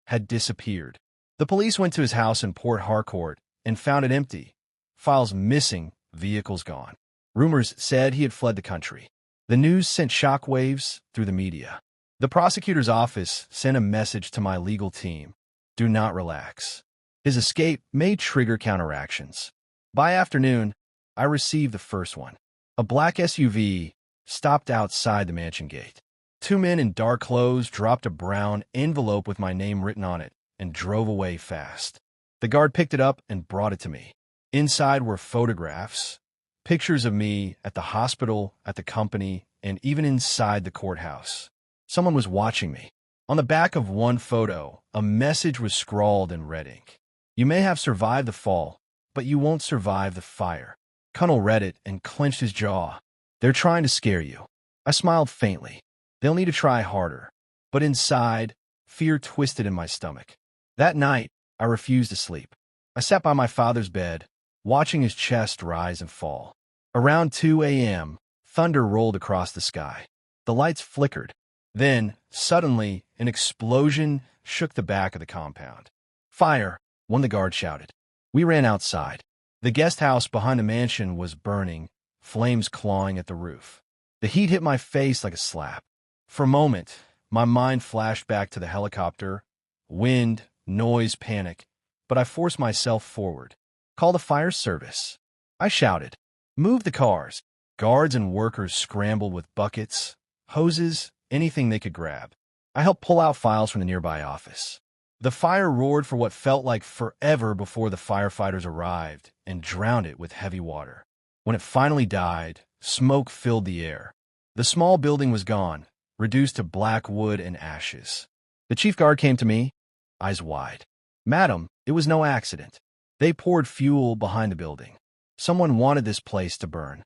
had disappeared. The police went to his house in Port Harcourt and found it empty. Files missing, vehicles gone. Rumors said he had fled the country. The news sent shockwaves through the media. The prosecutor's office sent a message to my legal team: do not relax. His escape may trigger counteractions. By afternoon, I received the first one. A black SUV stopped outside the mansion gate. 2 men in dark clothes dropped a brown envelope with my name written on it and drove away fast. The guard picked it up and brought it to me. Inside were photographs, pictures of me at the hospital, at the company, and even inside the courthouse. Someone was watching me. On the back of one photo, a message was scrawled in red ink. "You may have survived the fall, but you won't survive the fire." Connell read it and clenched his jaw. "They're trying to scare you." I smiled faintly. They'll need to try harder. But inside, fear twisted in my stomach. That night, I refused to sleep. I sat by my father's bed, watching his chest rise and fall. Around 2 a.m., thunder rolled across the sky. The lights flickered. Then, suddenly, an explosion shook the back of the compound. "Fire!" one of the guards shouted. We ran outside. The guest house behind the mansion was burning, flames clawing at the roof. The heat hit my face like a slap. For a moment, my mind flashed back to the helicopter, wind, noise, panic, but I forced myself forward. "Call the fire service," I shouted. "Move the cars." Guards and workers scrambled with buckets, hoses, anything they could grab. I helped pull out files from the nearby office. The fire roared for what felt like forever before the firefighters arrived and drowned it with heavy water. When it finally died, smoke filled the air. The small building was gone, reduced to black wood and ashes. The chief guard came to me, eyes wide. "Madam, it was no accident. They poured fuel behind the building. Someone wanted this place to burn."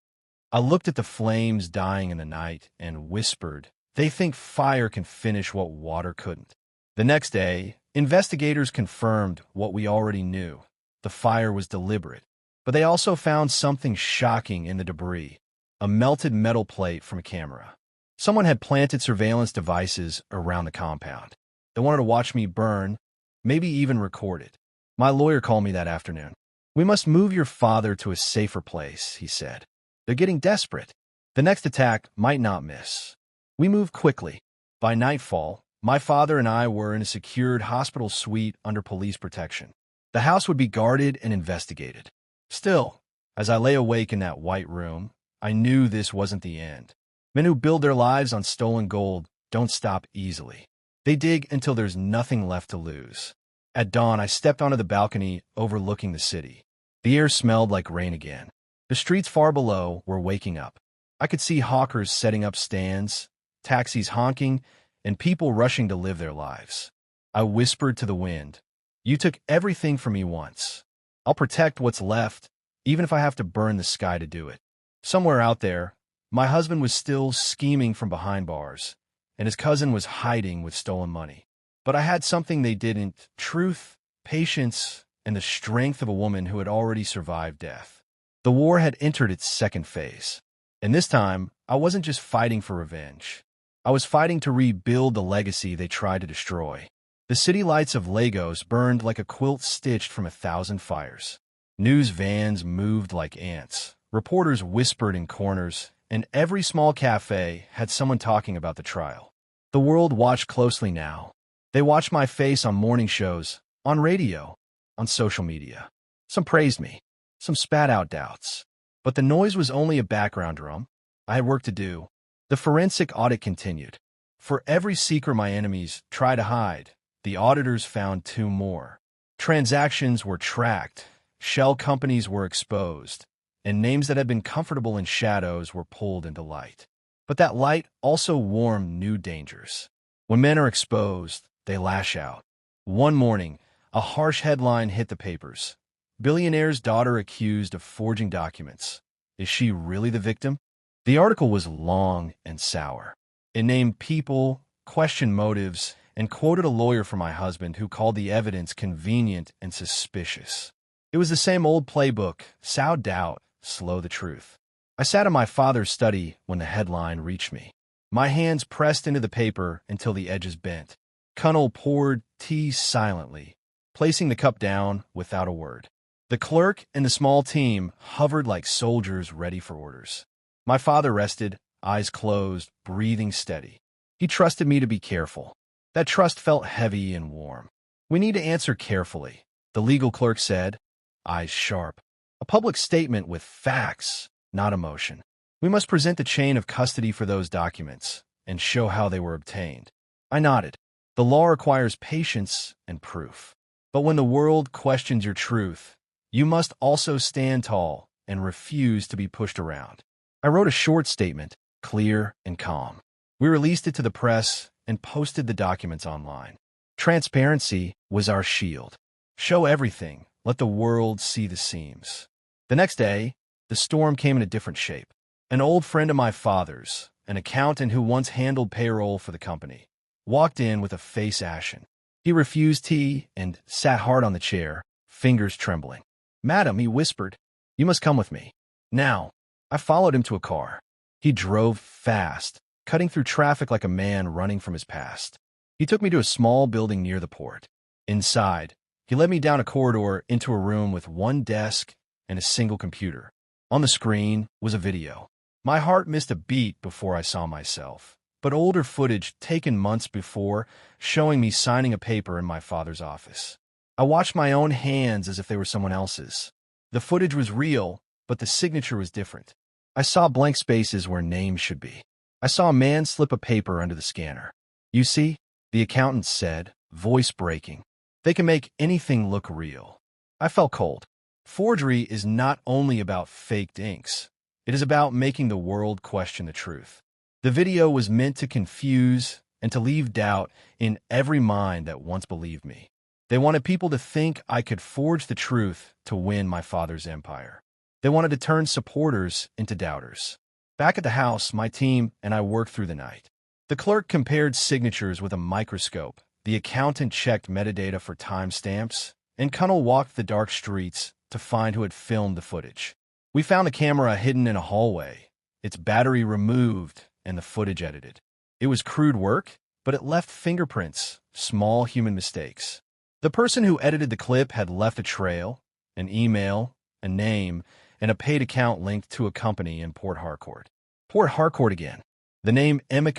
I looked at the flames dying in the night and whispered, "They think fire can finish what water couldn't." The next day, investigators confirmed what we already knew. The fire was deliberate. But they also found something shocking in the debris: a melted metal plate from a camera. Someone had planted surveillance devices around the compound. They wanted to watch me burn, maybe even record it. My lawyer called me that afternoon. "We must move your father to a safer place," he said. "They're getting desperate. The next attack might not miss." We moved quickly. By nightfall, my father and I were in a secured hospital suite under police protection. The house would be guarded and investigated. Still, as I lay awake in that white room, I knew this wasn't the end. Men who build their lives on stolen gold don't stop easily. They dig until there's nothing left to lose. At dawn, I stepped onto the balcony overlooking the city. The air smelled like rain again. The streets far below were waking up. I could see hawkers setting up stands, taxis honking, and people rushing to live their lives. I whispered to the wind, "You took everything from me once. I'll protect what's left, even if I have to burn the sky to do it." Somewhere out there, my husband was still scheming from behind bars, and his cousin was hiding with stolen money. But I had something they didn't: truth, patience, and the strength of a woman who had already survived death. The war had entered its second phase, and this time I wasn't just fighting for revenge. I was fighting to rebuild the legacy they tried to destroy. The city lights of Lagos burned like a quilt stitched from 1,000 fires. News vans moved like ants. Reporters whispered in corners, and every small cafe had someone talking about the trial. The world watched closely now. They watched my face on morning shows, on radio, on social media. Some praised me, some spat out doubts. But the noise was only a background drum. I had work to do. The forensic audit continued. For every secret my enemies tried to hide, the auditors found 2 more. Transactions were tracked, shell companies were exposed, and names that had been comfortable in shadows were pulled into light. But that light also warmed new dangers. When men are exposed, they lash out. One morning, a harsh headline hit the papers. Billionaire's daughter accused of forging documents. Is she really the victim? The article was long and sour. It named people, questioned motives, and quoted a lawyer for my husband who called the evidence convenient and suspicious. It was the same old playbook: sow doubt, slow the truth. I sat in my father's study when the headline reached me. My hands pressed into the paper until the edges bent. Cunnell poured tea silently, placing the cup down without a word. The clerk and the small team hovered like soldiers ready for orders. My father rested, eyes closed, breathing steady. He trusted me to be careful. That trust felt heavy and warm. We need to answer carefully, the legal clerk said, eyes sharp. A public statement with facts, not emotion. We must present the chain of custody for those documents and show how they were obtained. I nodded. The law requires patience and proof. But when the world questions your truth, you must also stand tall and refuse to be pushed around. I wrote a short statement, clear and calm. We released it to the press and posted the documents online. Transparency was our shield. Show everything. Let the world see the seams. The next day, the storm came in a different shape. An old friend of my father's, an accountant who once handled payroll for the company, walked in with a face ashen. He refused tea and sat hard on the chair, fingers trembling. "Madam," he whispered, "you must come with me. Now." I followed him to a car. He drove fast, cutting through traffic like a man running from his past. He took me to a small building near the port. Inside, he led me down a corridor into a room with one desk and a single computer. On the screen was a video. My heart missed a beat before I saw myself, but older footage taken months before, showing me signing a paper in my father's office. I watched my own hands as if they were someone else's. The footage was real, but the signature was different. I saw blank spaces where names should be. I saw a man slip a paper under the scanner. "You see," the accountant said, voice breaking, "they can make anything look real." I felt cold. Forgery is not only about faked inks. It is about making the world question the truth. The video was meant to confuse and to leave doubt in every mind that once believed me. They wanted people to think I could forge the truth to win my father's empire. They wanted to turn supporters into doubters. Back at the house, my team and I worked through the night. The clerk compared signatures with a microscope. The accountant checked metadata for timestamps, and Cunnell walked the dark streets to find who had filmed the footage. We found the camera hidden in a hallway, its battery removed, and the footage edited. It was crude work, but it left fingerprints, small human mistakes. The person who edited the clip had left a trail, an email, a name, and a paid account linked to a company in Port Harcourt. Port Harcourt again. The name Emmy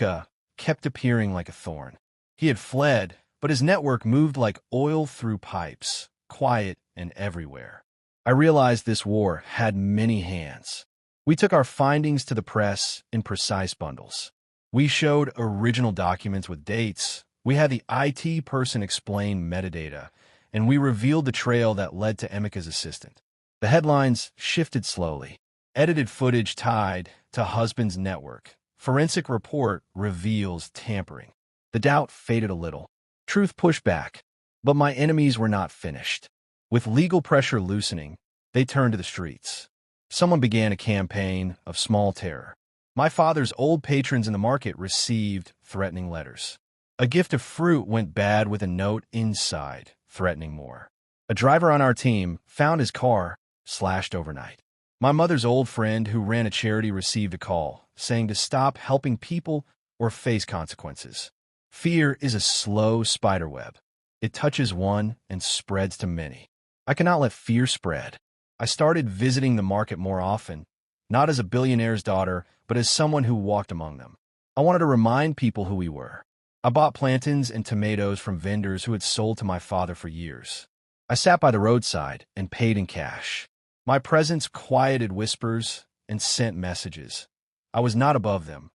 kept appearing like a thorn. He had fled, but his network moved like oil through pipes, quiet and everywhere. I realized this war had many hands. We took our findings to the press in precise bundles. We showed original documents with dates. We had the IT person explain metadata, and we revealed the trail that led to Emika's assistant. The headlines shifted slowly. Edited footage tied to husband's network. Forensic report reveals tampering. The doubt faded a little. Truth pushed back. But my enemies were not finished. With legal pressure loosening, they turned to the streets. Someone began a campaign of small terror. My father's old patrons in the market received threatening letters. A gift of fruit went bad with a note inside, threatening more. A driver on our team found his car slashed overnight. My mother's old friend who ran a charity received a call, saying to stop helping people or face consequences. Fear is a slow spiderweb. It touches one and spreads to many. I cannot let fear spread. I started visiting the market more often, not as a billionaire's daughter, but as someone who walked among them. I wanted to remind people who we were. I bought plantains and tomatoes from vendors who had sold to my father for years. I sat by the roadside and paid in cash. My presence quieted whispers and sent messages. I was not above them.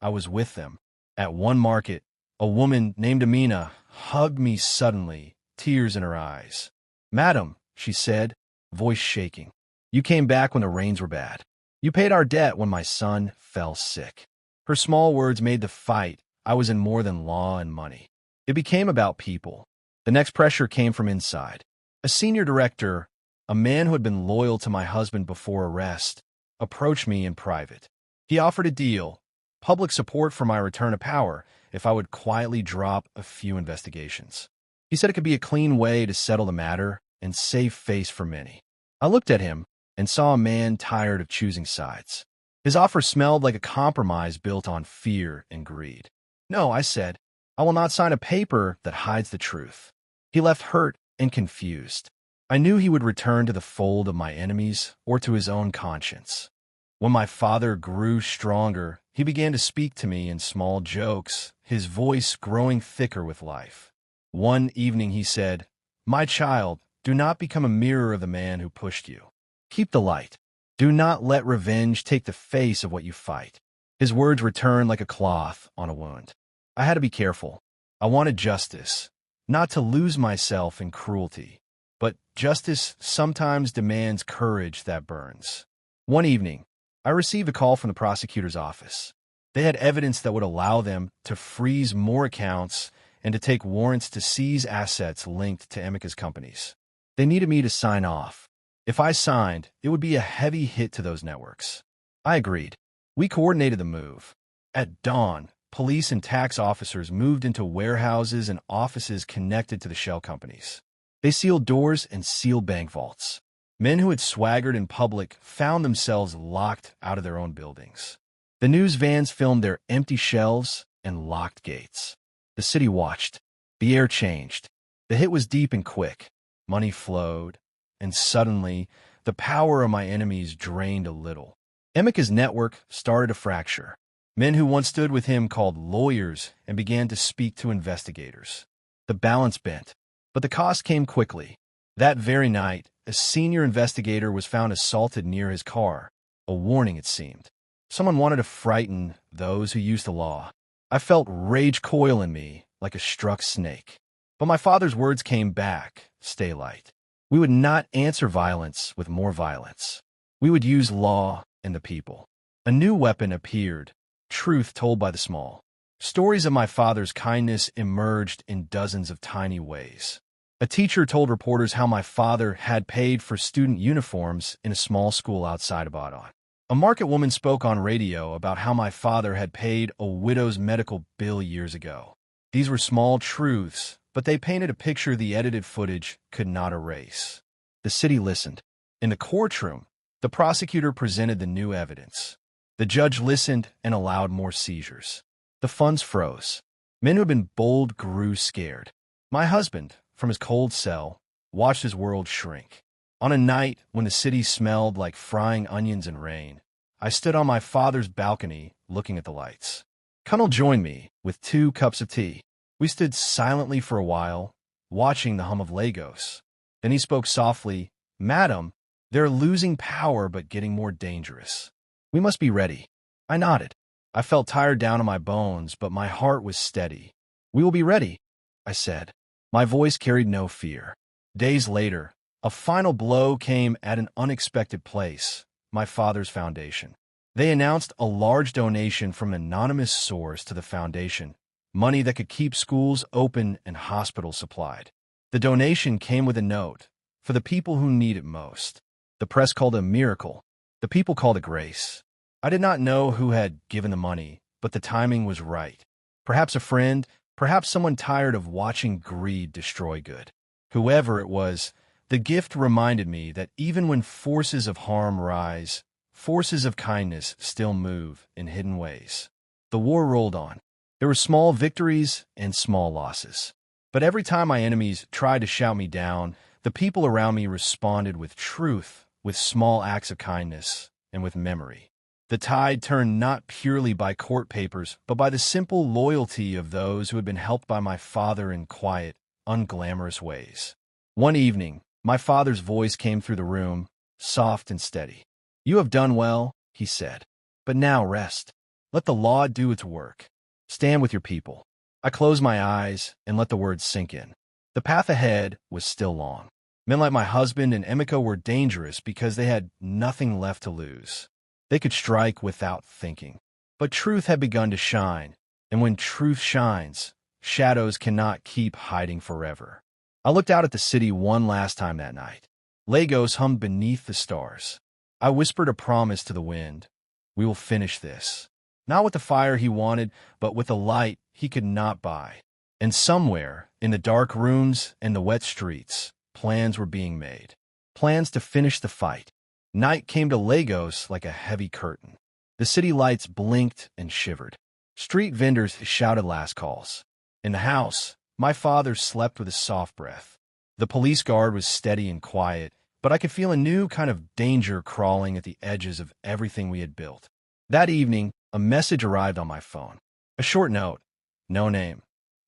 I was with them. At one market, a woman named Amina hugged me suddenly, tears in her eyes. "Madam," she said, voice shaking, "you came back when the rains were bad. You paid our debt when my son fell sick." Her small words made the fight I was in more than law and money. It became about people. The next pressure came from inside. A senior director, a man who had been loyal to my husband before arrest, approached me in private. He offered a deal, public support for my return to power, if I would quietly drop a few investigations. He said it could be a clean way to settle the matter and save face for many. I looked at him and saw a man tired of choosing sides. His offer smelled like a compromise built on fear and greed. "No," I said, "I will not sign a paper that hides the truth." He left hurt and confused. I knew he would return to the fold of my enemies or to his own conscience. When my father grew stronger, he began to speak to me in small jokes, his voice growing thicker with life. One evening he said, "My child, do not become a mirror of the man who pushed you. Keep the light. Do not let revenge take the face of what you fight." His words returned like a cloth on a wound. I had to be careful. I wanted justice, not to lose myself in cruelty. But justice sometimes demands courage that burns. One evening, I received a call from the prosecutor's office. They had evidence that would allow them to freeze more accounts and to take warrants to seize assets linked to Emme's companies. They needed me to sign off. If I signed, it would be a heavy hit to those networks. I agreed. We coordinated the move. At dawn, police and tax officers moved into warehouses and offices connected to the shell companies. They sealed doors and sealed bank vaults. Men who had swaggered in public found themselves locked out of their own buildings. The news vans filmed their empty shelves and locked gates. The city watched. The air changed. The hit was deep and quick. Money flowed. And suddenly, the power of my enemies drained a little. Emme's network started to fracture. Men who once stood with him called lawyers and began to speak to investigators. The balance bent. But the cost came quickly. That very night, a senior investigator was found assaulted near his car. A warning, it seemed. Someone wanted to frighten those who used the law. I felt rage coil in me like a struck snake. But my father's words came back, "Stay light." We would not answer violence with more violence. We would use law and the people. A new weapon appeared, truth told by the small. Stories of my father's kindness emerged in dozens of tiny ways. A teacher told reporters how my father had paid for student uniforms in a small school outside Ibadan. A market woman spoke on radio about how my father had paid a widow's medical bill years ago. These were small truths, but they painted a picture the edited footage could not erase. The city listened. In the courtroom, the prosecutor presented the new evidence. The judge listened and allowed more seizures. The funds froze. Men who had been bold grew scared. My husband, from his cold cell, watched his world shrink. On a night when the city smelled like frying onions and rain, I stood on my father's balcony looking at the lights. Colonel joined me with 2 cups of tea. We stood silently for a while, watching the hum of Lagos. Then he spoke softly, "Madam, they're losing power but getting more dangerous. We must be ready." I nodded. I felt tired down in my bones, but my heart was steady. "We will be ready," I said. My voice carried no fear. Days later, a final blow came at an unexpected place, my father's foundation. They announced a large donation from an anonymous source to the foundation, money that could keep schools open and hospitals supplied. The donation came with a note, "For the people who need it most." The press called it a miracle. The people called it grace. I did not know who had given the money, but the timing was right. Perhaps a friend, perhaps someone tired of watching greed destroy good. Whoever it was, the gift reminded me that even when forces of harm rise, forces of kindness still move in hidden ways. The war rolled on. There were small victories and small losses. But every time my enemies tried to shout me down, the people around me responded with truth, with small acts of kindness, and with memory. The tide turned not purely by court papers, but by the simple loyalty of those who had been helped by my father in quiet, unglamorous ways. One evening, my father's voice came through the room, soft and steady. "You have done well," he said. "But now rest. Let the law do its work. Stand with your people." I closed my eyes and let the words sink in. The path ahead was still long. Men like my husband and Emmy were dangerous because they had nothing left to lose. They could strike without thinking. But truth had begun to shine, and when truth shines, shadows cannot keep hiding forever. I looked out at the city one last time that night. Lagos hummed beneath the stars. I whispered a promise to the wind. We will finish this. Not with the fire he wanted, but with the light he could not buy. And somewhere, in the dark rooms and the wet streets, plans were being made. Plans to finish the fight. Night came to Lagos like a heavy curtain. The city lights blinked and shivered. Street vendors shouted last calls. In the house, my father slept with a soft breath. The police guard was steady and quiet, but I could feel a new kind of danger crawling at the edges of everything we had built. That evening, a message arrived on my phone. A short note. No name.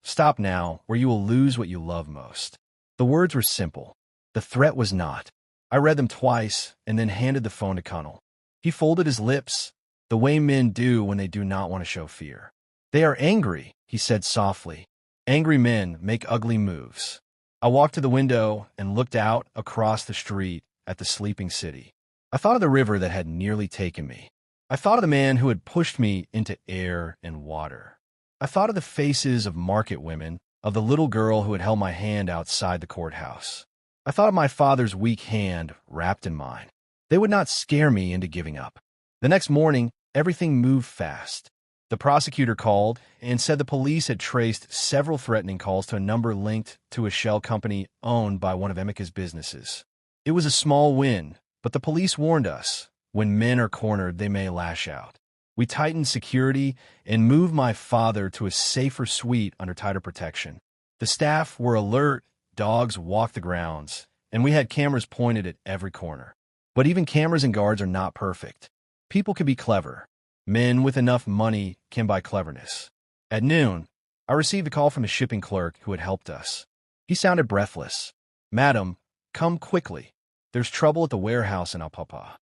Stop now, or you will lose what you love most. The words were simple. The threat was not. I read them twice and then handed the phone to Colonel. He folded his lips, the way men do when they do not want to show fear. "They are angry," he said softly. "Angry men make ugly moves." I walked to the window and looked out across the street at the sleeping city. I thought of the river that had nearly taken me. I thought of the man who had pushed me into air and water. I thought of the faces of market women, of the little girl who had held my hand outside the courthouse. I thought of my father's weak hand wrapped in mine. They would not scare me into giving up. The next morning, everything moved fast. The prosecutor called and said the police had traced several threatening calls to a number linked to a shell company owned by one of Emeka's businesses. It was a small win, but the police warned us, when men are cornered, they may lash out. We tightened security and moved my father to a safer suite under tighter protection. The staff were alert, dogs walked the grounds, and we had cameras pointed at every corner. But even cameras and guards are not perfect. People can be clever. Men with enough money can buy cleverness. At noon, I received a call from a shipping clerk who had helped us. He sounded breathless. "Madam, come quickly. There's trouble at the warehouse in Apapa."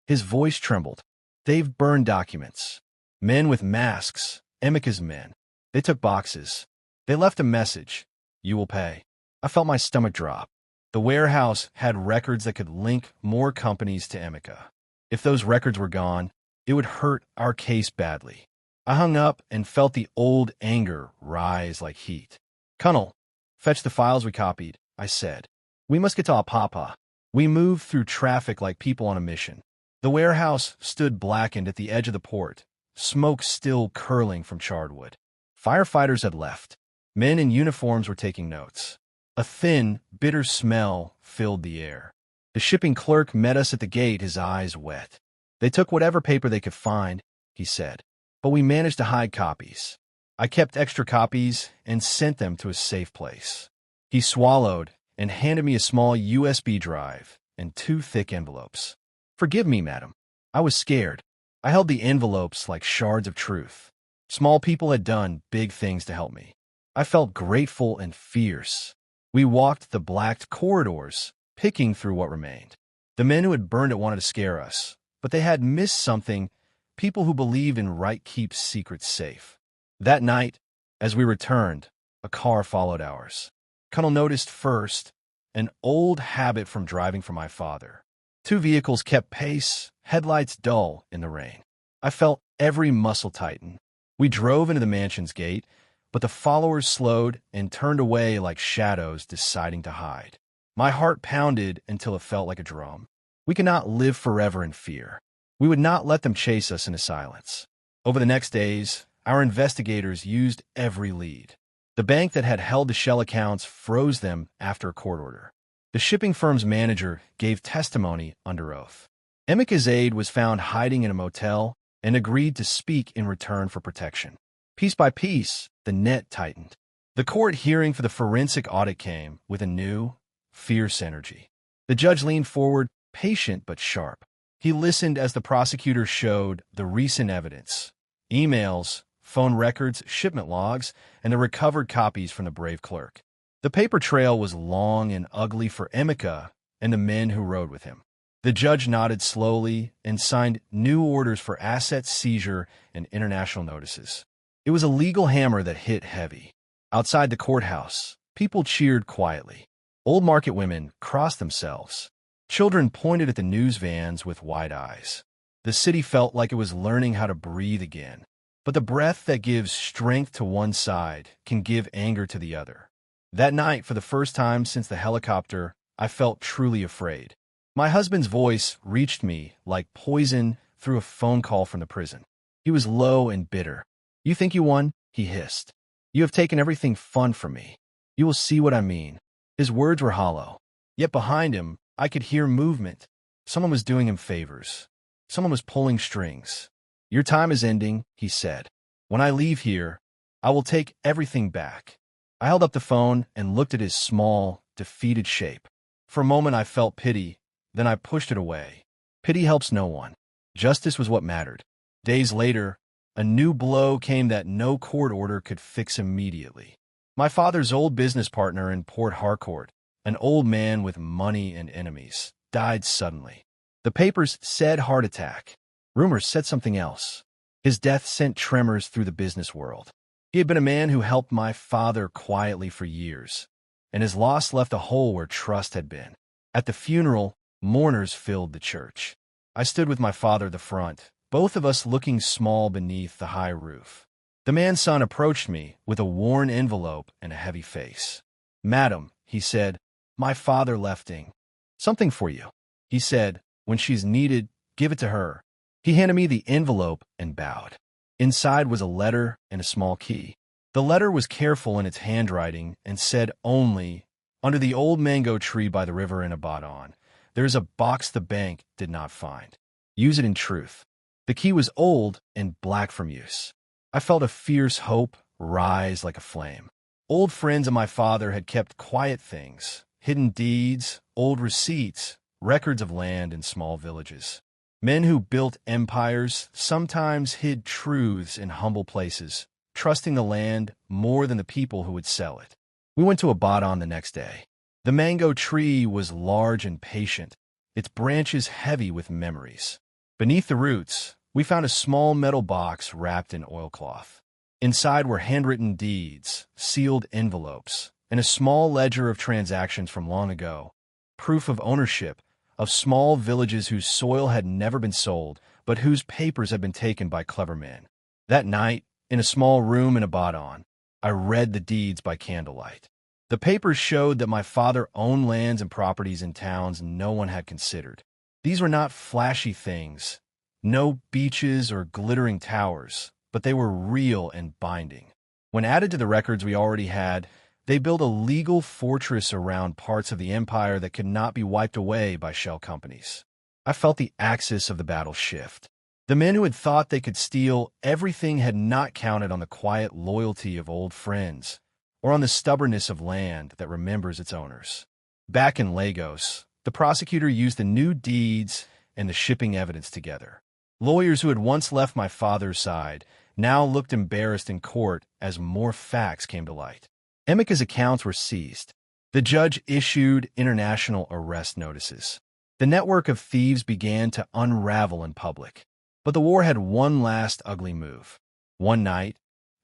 His voice trembled. "They've burned documents. Men with masks, Emeka's men. They took boxes. They left a message. You will pay." I felt my stomach drop. The warehouse had records that could link more companies to Emeka. If those records were gone, it would hurt our case badly. I hung up and felt the old anger rise like heat. "Colonel, fetch the files we copied," I said. "We must get to Apapa." We moved through traffic like people on a mission. The warehouse stood blackened at the edge of the port, smoke still curling from charred wood. Firefighters had left. Men in uniforms were taking notes. A thin, bitter smell filled the air. The shipping clerk met us at the gate, his eyes wet. "They took whatever paper they could find," he said, "but we managed to hide copies. I kept extra copies and sent them to a safe place." He swallowed and handed me a small USB drive and 2 thick envelopes. "Forgive me, madam. I was scared." I held the envelopes like shards of truth. Small people had done big things to help me. I felt grateful and fierce. We walked the blacked corridors, picking through what remained. The men who had burned it wanted to scare us, but they had missed something. People who believed in right keep secrets safe. That night, as we returned, a car followed ours. Colonel noticed first an old habit from driving for my father. 2 vehicles kept pace, headlights dull in the rain. I felt every muscle tighten. We drove into the mansion's gate, but the followers slowed and turned away like shadows deciding to hide. My heart pounded until it felt like a drum. We could not live forever in fear. We would not let them chase us into silence. Over the next days, Our investigators used every lead. The bank that had held the shell accounts froze them after a court order. The shipping firm's manager gave testimony under oath. Emeka's aide was found hiding in a motel and agreed to speak in return for protection. Piece by piece, the net tightened. The court hearing for the forensic audit came with a new, fierce energy. The judge leaned forward, patient but sharp. He listened as the prosecutor showed the recent evidence: emails, phone records, shipment logs, and the recovered copies from the brave clerk. The paper trail was long and ugly for Emeka and the men who rode with him. The judge nodded slowly and signed new orders for asset seizure and international notices. It was a legal hammer that hit heavy. Outside the courthouse, people cheered quietly. Old market women crossed themselves. Children pointed at the news vans with wide eyes. The city felt like it was learning how to breathe again. But the breath that gives strength to one side can give anger to the other. That night, for the first time since the helicopter, I felt truly afraid. My husband's voice reached me like poison through a phone call from the prison. He was low and bitter. "You think you won?" he hissed. "You have taken everything fun from me. You will see what I mean." His words were hollow. Yet behind him, I could hear movement. Someone was doing him favors. Someone was pulling strings. "Your time is ending," he said. "When I leave here, I will take everything back." I held up the phone and looked at his small, defeated shape. For a moment I felt pity, then I pushed it away. Pity helps no one. Justice was what mattered. Days later, a new blow came that no court order could fix immediately. My father's old business partner in Port Harcourt, an old man with money and enemies, died suddenly. The papers said heart attack. Rumors said something else. His death sent tremors through the business world. He had been a man who helped my father quietly for years, and his loss left a hole where trust had been. At the funeral, mourners filled the church. I stood with my father at the front, both of us looking small beneath the high roof. The man's son approached me with a worn envelope and a heavy face. "Madam," he said, "my father lefting something for you." He said, "When she's needed, give it to her." He handed me the envelope and bowed. Inside was a letter and a small key. The letter was careful in its handwriting and said only, "Under the old mango tree by the river in Abadan, there is a box the bank did not find. Use it in truth." The key was old and black from use. I felt a fierce hope rise like a flame. Old friends of my father had kept quiet things, hidden deeds, old receipts, records of land in small villages. Men who built empires sometimes hid truths in humble places, trusting the land more than the people who would sell it. We went to Abadan the next day. The mango tree was large and patient, its branches heavy with memories. Beneath the roots, we found a small metal box wrapped in oilcloth. Inside were handwritten deeds, sealed envelopes, and a small ledger of transactions from long ago, proof of ownership of small villages whose soil had never been sold, but whose papers had been taken by clever men. That night, in a small room in Abadan, I read the deeds by candlelight. The papers showed that my father owned lands and properties in towns no one had considered. These were not flashy things, no beaches or glittering towers, but they were real and binding. When added to the records we already had, they built a legal fortress around parts of the empire that could not be wiped away by shell companies. I felt the axis of the battle shift. The men who had thought they could steal everything had not counted on the quiet loyalty of old friends, or on the stubbornness of land that remembers its owners. Back in Lagos, the prosecutor used the new deeds and the shipping evidence together. Lawyers who had once left my father's side now looked embarrassed in court as more facts came to light. Emeka's accounts were seized. The judge issued international arrest notices. The network of thieves began to unravel in public. But the war had one last ugly move. One night,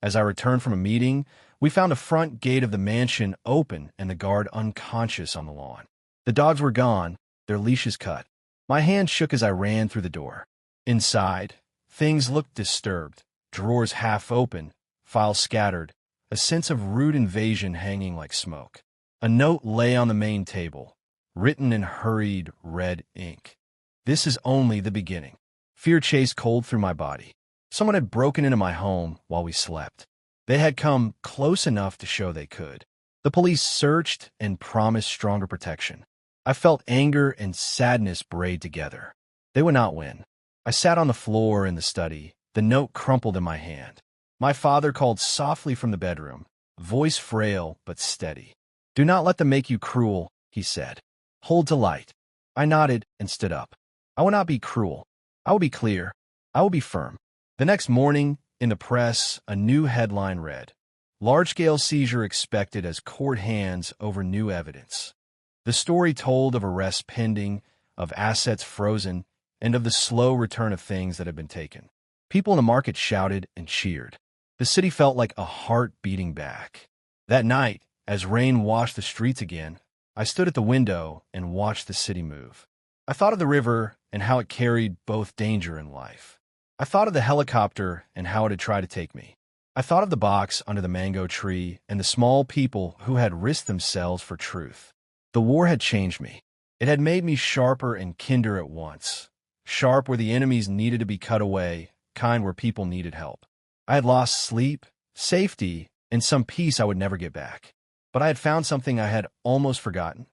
as I returned from a meeting, we found the front gate of the mansion open and the guard unconscious on the lawn. The dogs were gone, their leashes cut. My hand shook as I ran through the door. Inside, things looked disturbed, drawers half open, files scattered, a sense of rude invasion hanging like smoke. A note lay on the main table, written in hurried red ink. "This is only the beginning." Fear chased cold through my body. Someone had broken into my home while we slept. They had come close enough to show they could. The police searched and promised stronger protection. I felt anger and sadness braid together. They would not win. I sat on the floor in the study, the note crumpled in my hand. My father called softly from the bedroom, voice frail but steady. "Do not let them make you cruel," he said. "Hold to light." I nodded and stood up. I will not be cruel. I will be clear. I will be firm. The next morning, in the press, a new headline read, "Large-scale seizure expected as court hands over new evidence." The story told of arrests pending, of assets frozen, and of the slow return of things that had been taken. People in the market shouted and cheered. The city felt like a heart beating back. That night, as rain washed the streets again, I stood at the window and watched the city move. I thought of the river and how it carried both danger and life. I thought of the helicopter and how it had tried to take me. I thought of the box under the mango tree and the small people who had risked themselves for truth. The war had changed me. It had made me sharper and kinder at once. Sharp where the enemies needed to be cut away, kind where people needed help. I had lost sleep, safety, and some peace I would never get back. But I had found something I had almost forgotten.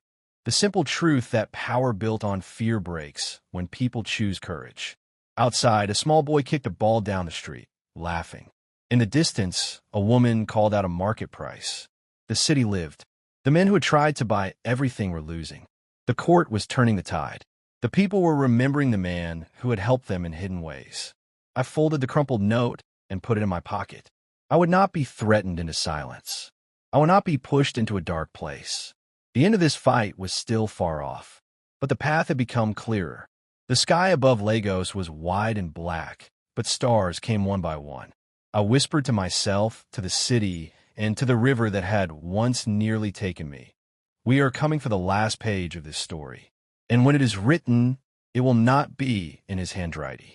The simple truth that power built on fear breaks when people choose courage. Outside, a small boy kicked a ball down the street, laughing. In the distance, a woman called out a market price. The city lived. The men who had tried to buy everything were losing. The court was turning the tide. The people were remembering the man who had helped them in hidden ways. I folded the crumpled note and put it in my pocket. I would not be threatened into silence. I would not be pushed into a dark place. The end of this fight was still far off, but the path had become clearer. The sky above Lagos was wide and black, but stars came one by one. I whispered to myself, to the city, and to the river that had once nearly taken me. We are coming for the last page of this story, and when it is written, it will not be in his handwriting.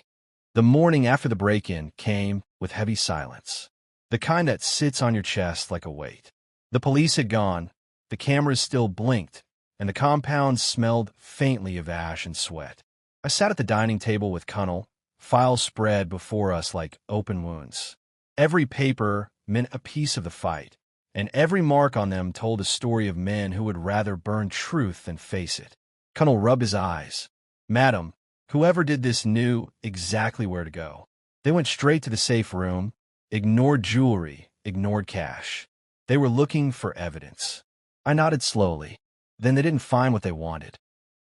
The morning after the break-in came with heavy silence, the kind that sits on your chest like a weight. The police had gone, the cameras still blinked, and the compound smelled faintly of ash and sweat. I sat at the dining table with Cunnel, files spread before us like open wounds. Every paper meant a piece of the fight, and every mark on them told a story of men who would rather burn truth than face it. Cunnel rubbed his eyes. "Madam, whoever did this knew exactly where to go. They went straight to the safe room, ignored jewelry, ignored cash. They were looking for evidence." I nodded slowly. Then they didn't find what they wanted.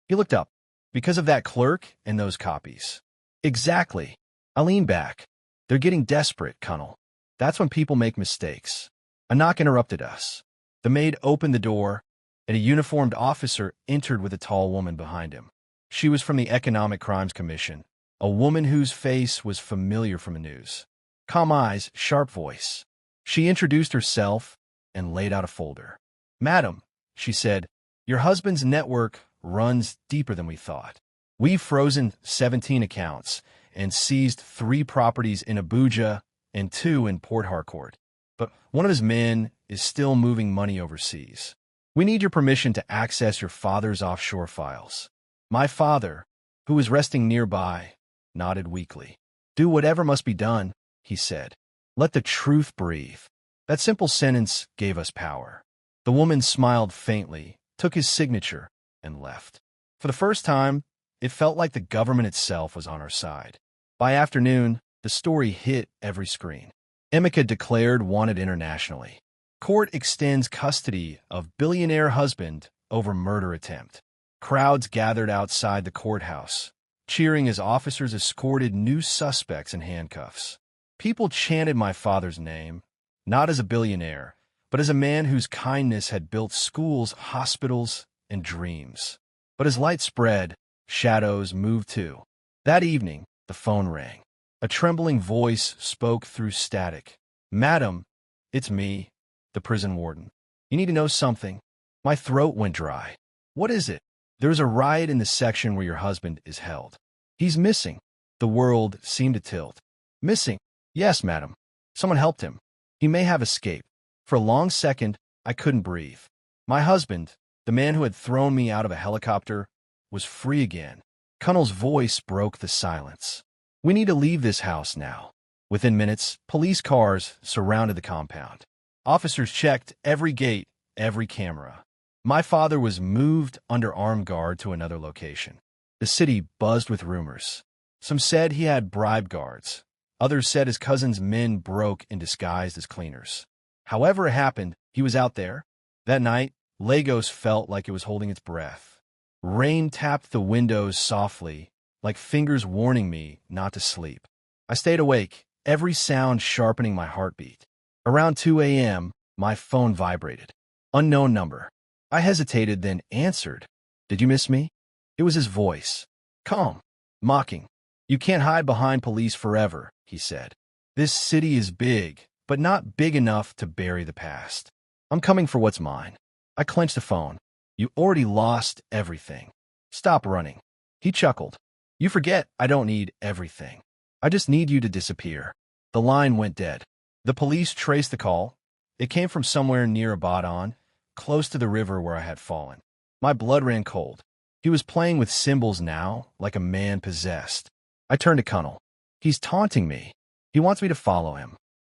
He looked up. "Because of that clerk and those copies." "Exactly." I leaned back. "They're getting desperate, Cunnel. That's when people make mistakes." A knock interrupted us. The maid opened the door, and a uniformed officer entered with a tall woman behind him. She was from the Economic Crimes Commission, a woman whose face was familiar from the news. Calm eyes, sharp voice. She introduced herself and laid out a folder. "Madam," she said, "your husband's network runs deeper than we thought. We've frozen 17 accounts and seized 3 properties in Abuja and 2 in Port Harcourt. But one of his men is still moving money overseas. We need your permission to access your father's offshore files." My father, who was resting nearby, nodded weakly. "Do whatever must be done," he said. "Let the truth breathe." That simple sentence gave us power. The woman smiled faintly, took his signature, and left. For the first time, it felt like the government itself was on our side. By afternoon, the story hit every screen. Emmy declared wanted internationally. Court extends custody of billionaire husband over murder attempt. Crowds gathered outside the courthouse, cheering as officers escorted new suspects in handcuffs. People chanted my father's name, not as a billionaire, but as a man whose kindness had built schools, hospitals, and dreams. But as light spread, shadows moved too. That evening, the phone rang. A trembling voice spoke through static. "Madam, it's me, the prison warden. You need to know something." My throat went dry. "What is it?" "There's a riot in the section where your husband is held. He's missing." The world seemed to tilt. "Missing?" "Yes, madam. Someone helped him. He may have escaped." For a long second, I couldn't breathe. My husband, the man who had thrown me out of a helicopter, was free again. Cunnel's voice broke the silence. "We need to leave this house now. Within minutes, police cars surrounded the compound. Officers checked every gate, every camera. My father was moved under armed guard to another location. The city buzzed with rumors. Some said he had bribed guards. Others said his cousin's men broke in disguised as cleaners. However it happened, he was out there. That night, Lagos felt like it was holding its breath. Rain tapped the windows softly, like fingers warning me not to sleep. I stayed awake, every sound sharpening my heartbeat. Around 2 a.m., my phone vibrated. Unknown number. I hesitated, then answered. "Did you miss me?" It was his voice. Calm, mocking. "You can't hide behind police forever," he said. "This city is big, but not big enough to bury the past. I'm coming for what's mine." I clenched the phone. "You already lost everything. Stop running." He chuckled. "You forget I don't need everything. I just need you to disappear." The line went dead. The police traced the call. It came from somewhere near Abadan, close to the river where I had fallen. My blood ran cold. He was playing with symbols now, like a man possessed. I turned to Cunnel. "He's taunting me. He wants me to follow him."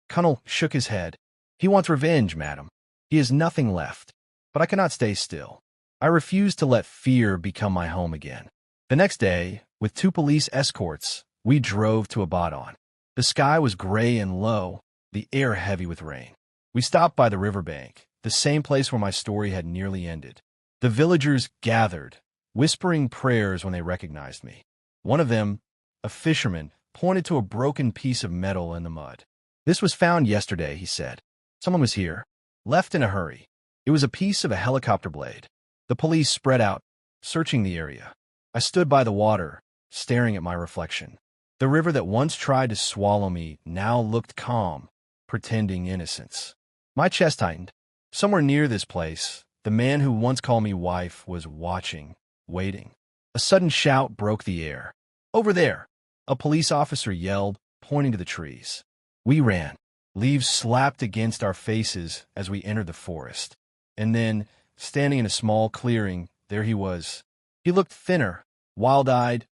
Cunnel shook his head. "He wants revenge, madam. He has nothing left. But I cannot stay still. I refuse to let fear become my home again." The next day, with 2 police escorts, we drove to Abadan. The sky was gray and low, the air heavy with rain. We stopped by the riverbank, the same place where my story had nearly ended. The villagers gathered, whispering prayers when they recognized me. One of them, a fisherman, pointed to a broken piece of metal in the mud. "This was found yesterday," he said. "Someone was here, left in a hurry." It was a piece of a helicopter blade. The police spread out, searching the area. I stood by the water, staring at my reflection. The river that once tried to swallow me now looked calm, pretending innocence. My chest tightened. Somewhere near this place, the man who once called me wife was watching, waiting. A sudden shout broke the air. "Over there!" A police officer yelled, pointing to the trees. We ran. Leaves slapped against our faces as we entered the forest. And then, standing in a small clearing, there he was. He looked thinner, wild-eyed,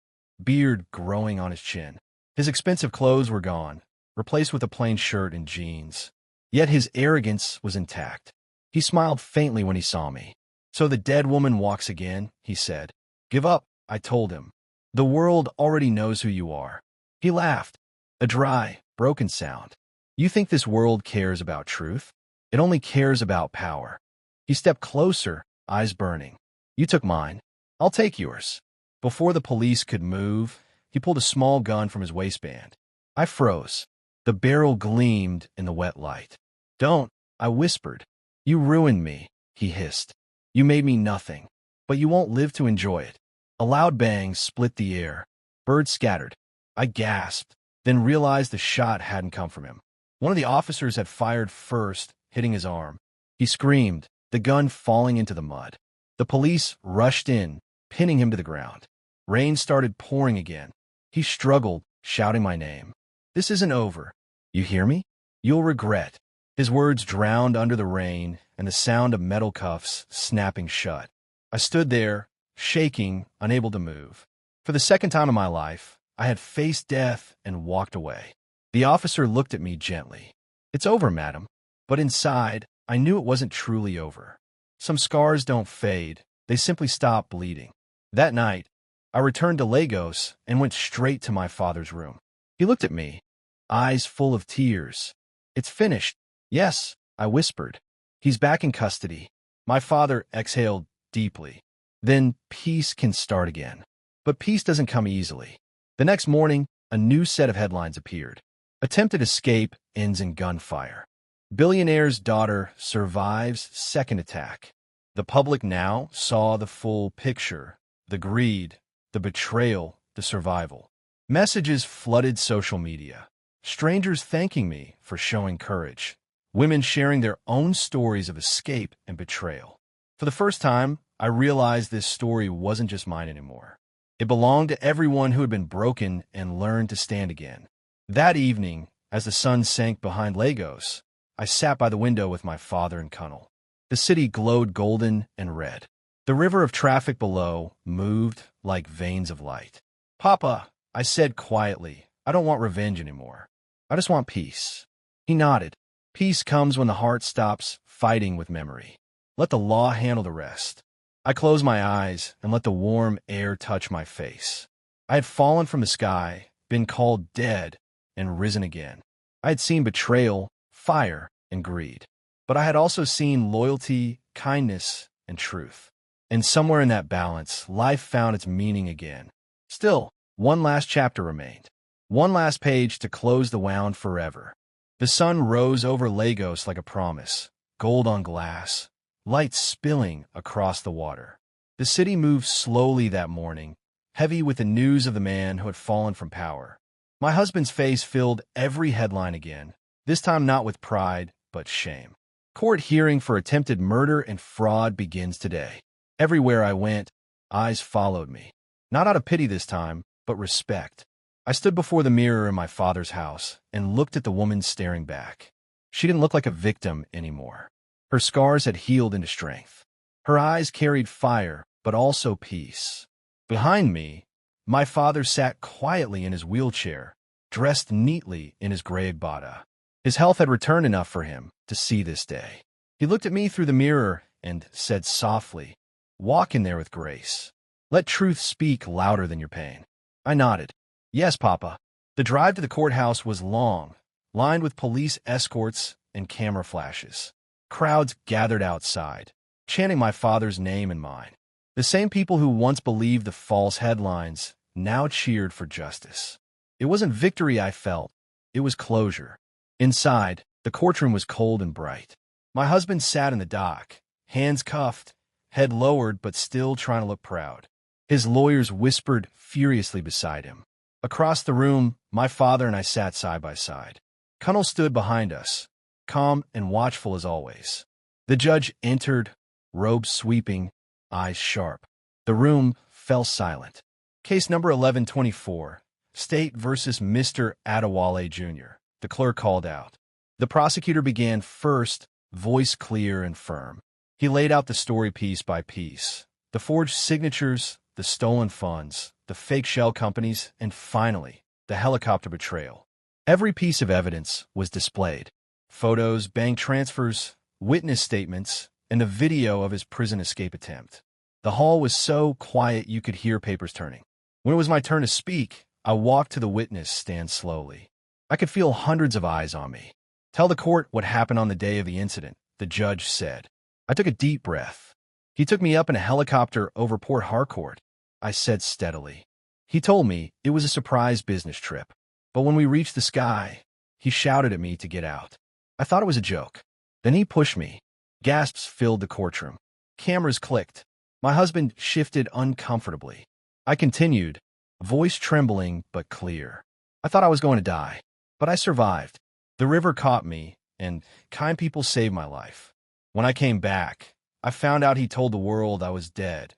beard growing on his chin. His expensive clothes were gone, replaced with a plain shirt and jeans. Yet his arrogance was intact. He smiled faintly when he saw me. "So the dead woman walks again," he said. "Give up," I told him. "The world already knows who you are." He laughed, a dry, broken sound. "You think this world cares about truth? It only cares about power." He stepped closer, eyes burning. "You took mine. I'll take yours." Before the police could move, he pulled a small gun from his waistband. I froze. The barrel gleamed in the wet light. "Don't," I whispered. "You ruined me," he hissed. "You made me nothing. But you won't live to enjoy it." A loud bang split the air. Birds scattered. I gasped, then realized the shot hadn't come from him. One of the officers had fired first, hitting his arm. He screamed, the gun falling into the mud. The police rushed in, pinning him to the ground. Rain started pouring again. He struggled, shouting my name. "This isn't over. You hear me? You'll regret." His words drowned under the rain and the sound of metal cuffs snapping shut. I stood there, shaking, unable to move. For the second time in my life, I had faced death and walked away. The officer looked at me gently. "It's over, madam." But inside, I knew it wasn't truly over. Some scars don't fade. They simply stop bleeding. That night, I returned to Lagos and went straight to my father's room. He looked at me, eyes full of tears. "It's finished." "Yes," I whispered. "He's back in custody." My father exhaled deeply. "Then peace can start again." But peace doesn't come easily. The next morning, a new set of headlines appeared. Attempted escape ends in gunfire. Billionaire's daughter survives second attack. The public now saw the full picture, the greed, the betrayal, the survival. Messages flooded social media. Strangers thanking me for showing courage. Women sharing their own stories of escape and betrayal. For the first time, I realized this story wasn't just mine anymore. It belonged to everyone who had been broken and learned to stand again. That evening, as the sun sank behind Lagos, I sat by the window with my father and Cunnel. The city glowed golden and red. The river of traffic below moved like veins of light. "Papa," I said quietly, "I don't want revenge anymore. I just want peace. He nodded. Peace comes when the heart stops fighting with memory. Let the law handle the rest. I closed my eyes and let the warm air touch my face. I had fallen from the sky, been called dead, and risen again. I had seen betrayal, fire, and greed. But I had also seen loyalty, kindness, and truth. And somewhere in that balance, life found its meaning again. Still, one last chapter remained. One last page to close the wound forever. The sun rose over Lagos like a promise, gold on glass, light spilling across the water. The city moved slowly that morning, heavy with the news of the man who had fallen from power. My husband's face filled every headline again, this time not with pride, but shame. Court hearing for attempted murder and fraud begins today. Everywhere I went, eyes followed me. Not out of pity this time, but respect. I stood before the mirror in my father's house and looked at the woman staring back. She didn't look like a victim anymore. Her scars had healed into strength. Her eyes carried fire, but also peace. Behind me, my father sat quietly in his wheelchair, dressed neatly in his gray agbada. His health had returned enough for him to see this day. He looked at me through the mirror and said softly, "Walk in there with grace. Let truth speak louder than your pain." I nodded. "Yes, Papa." The drive to the courthouse was long, lined with police escorts and camera flashes. Crowds gathered outside, chanting my father's name and mine. The same people who once believed the false headlines now cheered for justice. It wasn't victory I felt, it was closure. Inside, the courtroom was cold and bright. My husband sat in the dock, hands cuffed, head lowered but still trying to look proud. His lawyers whispered furiously beside him. Across the room, my father and I sat side by side. Connell stood behind us, calm and watchful as always. The judge entered, robes sweeping, eyes sharp. The room fell silent. Case number 1124, State versus Mr. Adewale Jr., the clerk called out. The prosecutor began first, voice clear and firm. He laid out the story piece by piece. The forged signatures, the stolen funds, the fake shell companies, and finally, the helicopter betrayal. Every piece of evidence was displayed. Photos, bank transfers, witness statements, and a video of his prison escape attempt. The hall was so quiet you could hear papers turning. When it was my turn to speak, I walked to the witness stand slowly. I could feel hundreds of eyes on me. "Tell the court what happened on the day of the incident," the judge said. I took a deep breath. "He took me up in a helicopter over Port Harcourt," I said steadily. "He told me it was a surprise business trip. But when we reached the sky, he shouted at me to get out. I thought it was a joke. Then he pushed me." Gasps filled the courtroom. Cameras clicked. My husband shifted uncomfortably. I continued, voice trembling but clear. "I thought I was going to die, but I survived. The river caught me, and kind people saved my life. When I came back, I found out he told the world I was dead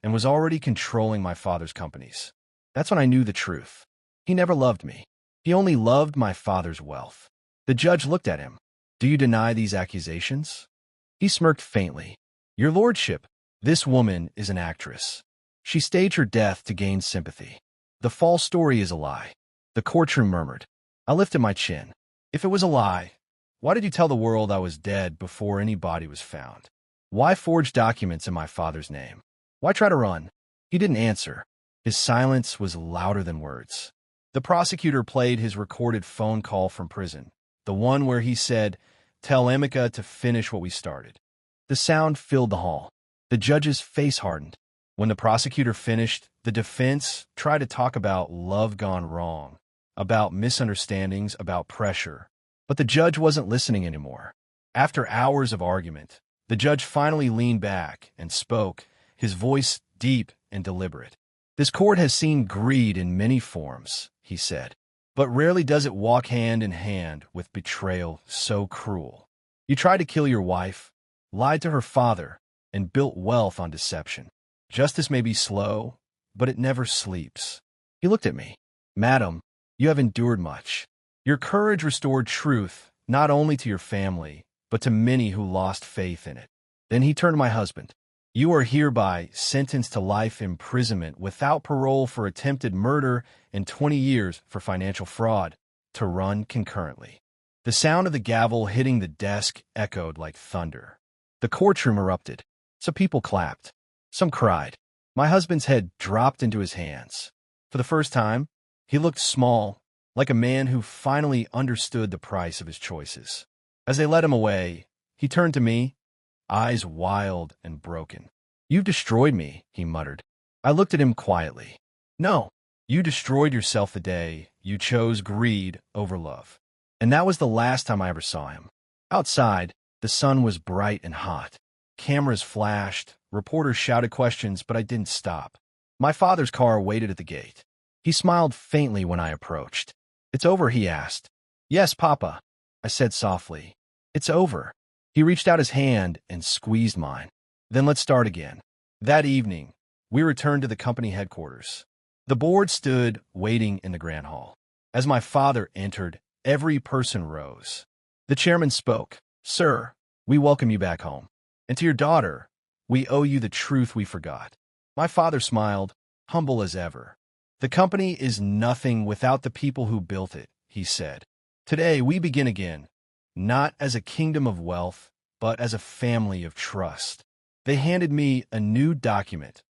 and was already controlling my father's companies. That's when I knew the truth. He never loved me. He only loved my father's wealth." The judge looked at him. "Do you deny these accusations?" He smirked faintly. "Your lordship, this woman is an actress. She staged her death to gain sympathy. The false story is a lie." The courtroom murmured. I lifted my chin. "If it was a lie, why did you tell the world I was dead before any body was found? Why forge documents in my father's name? Why try to run?" He didn't answer. His silence was louder than words. The prosecutor played his recorded phone call from prison, the one where he said, "Tell Emeka to finish what we started." The sound filled the hall. The judge's face hardened. When the prosecutor finished, the defense tried to talk about love gone wrong, about misunderstandings, about pressure. But the judge wasn't listening anymore. After hours of argument, the judge finally leaned back and spoke, his voice deep and deliberate. "This court has seen greed in many forms," he said, "but rarely does it walk hand in hand with betrayal so cruel. You tried to kill your wife, lied to her father, and built wealth on deception. Justice may be slow, but it never sleeps." He looked at me. "Madam, you have endured much. Your courage restored truth not only to your family, but to many who lost faith in it." Then he turned to my husband. "You are hereby sentenced to life imprisonment without parole for attempted murder and 20 years for financial fraud." to run concurrently. The sound of the gavel hitting the desk echoed like thunder. The courtroom erupted. Some people clapped. Some cried. My husband's head dropped into his hands. For the first time, he looked small, like a man who finally understood the price of his choices. As they led him away, he turned to me, eyes wild and broken. "You've destroyed me," he muttered. I looked at him quietly. "No, you destroyed yourself the day you chose greed over love." And that was the last time I ever saw him. Outside, the sun was bright and hot. Cameras flashed, reporters shouted questions, but I didn't stop. My father's car waited at the gate. He smiled faintly when I approached. "It's over," he asked. "Yes, Papa," I said softly. "It's over." He reached out his hand and squeezed mine. "Then let's start again." That evening, we returned to the company headquarters. The board stood waiting in the grand hall. As my father entered, every person rose. The chairman spoke. "Sir, we welcome you back home. And to your daughter, we owe you the truth we forgot." My father smiled, humble as ever. "The company is nothing without the people who built it," he said. "Today we begin again, not as a kingdom of wealth, but as a family of trust." They handed me a new document,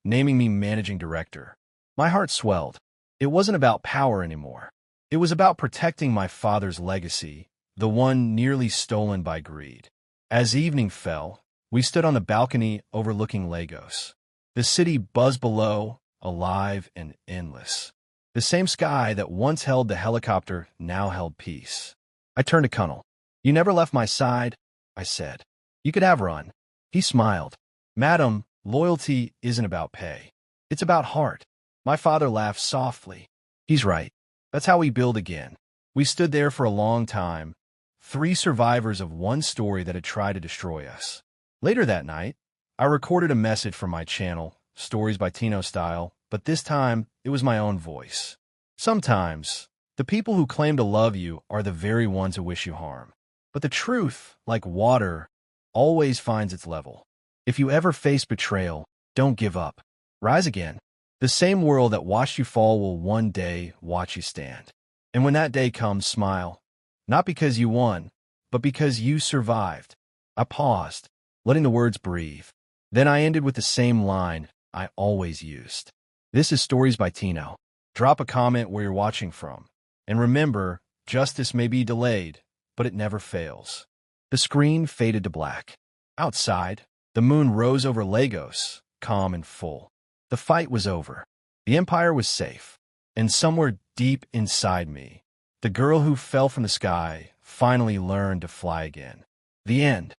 naming me managing director. My heart swelled. It wasn't about power anymore. It was about protecting my father's legacy, the one nearly stolen by greed. As evening fell, we stood on the balcony overlooking Lagos. The city buzzed below, alive and endless. The same sky that once held the helicopter now held peace. I turned to Colonel. "You never left my side," I said. "You could have run." He smiled. "Madam, loyalty isn't about pay. It's about heart." My father laughed softly. "He's right. That's how we build again." We stood there for a long time, three survivors of one story that had tried to destroy us. Later that night, I recorded a message from my channel, Stories by Tino Style, but this time it was my own voice. Sometimes, the people who claim to love you are the very ones who wish you harm. But the truth, like water, always finds its level. If you ever face betrayal, don't give up. Rise again. The same world that watched you fall will one day watch you stand. And when that day comes, smile. Not because you won, but because you survived. I paused, letting the words breathe. Then I ended with the same line I always used. This is Stories by Tino. Drop a comment where you're watching from. And remember, justice may be delayed, but it never fails. The screen faded to black. Outside, the moon rose over Lagos, calm and full. The fight was over. The empire was safe. And somewhere deep inside me, the girl who fell from the sky finally learned to fly again. The end.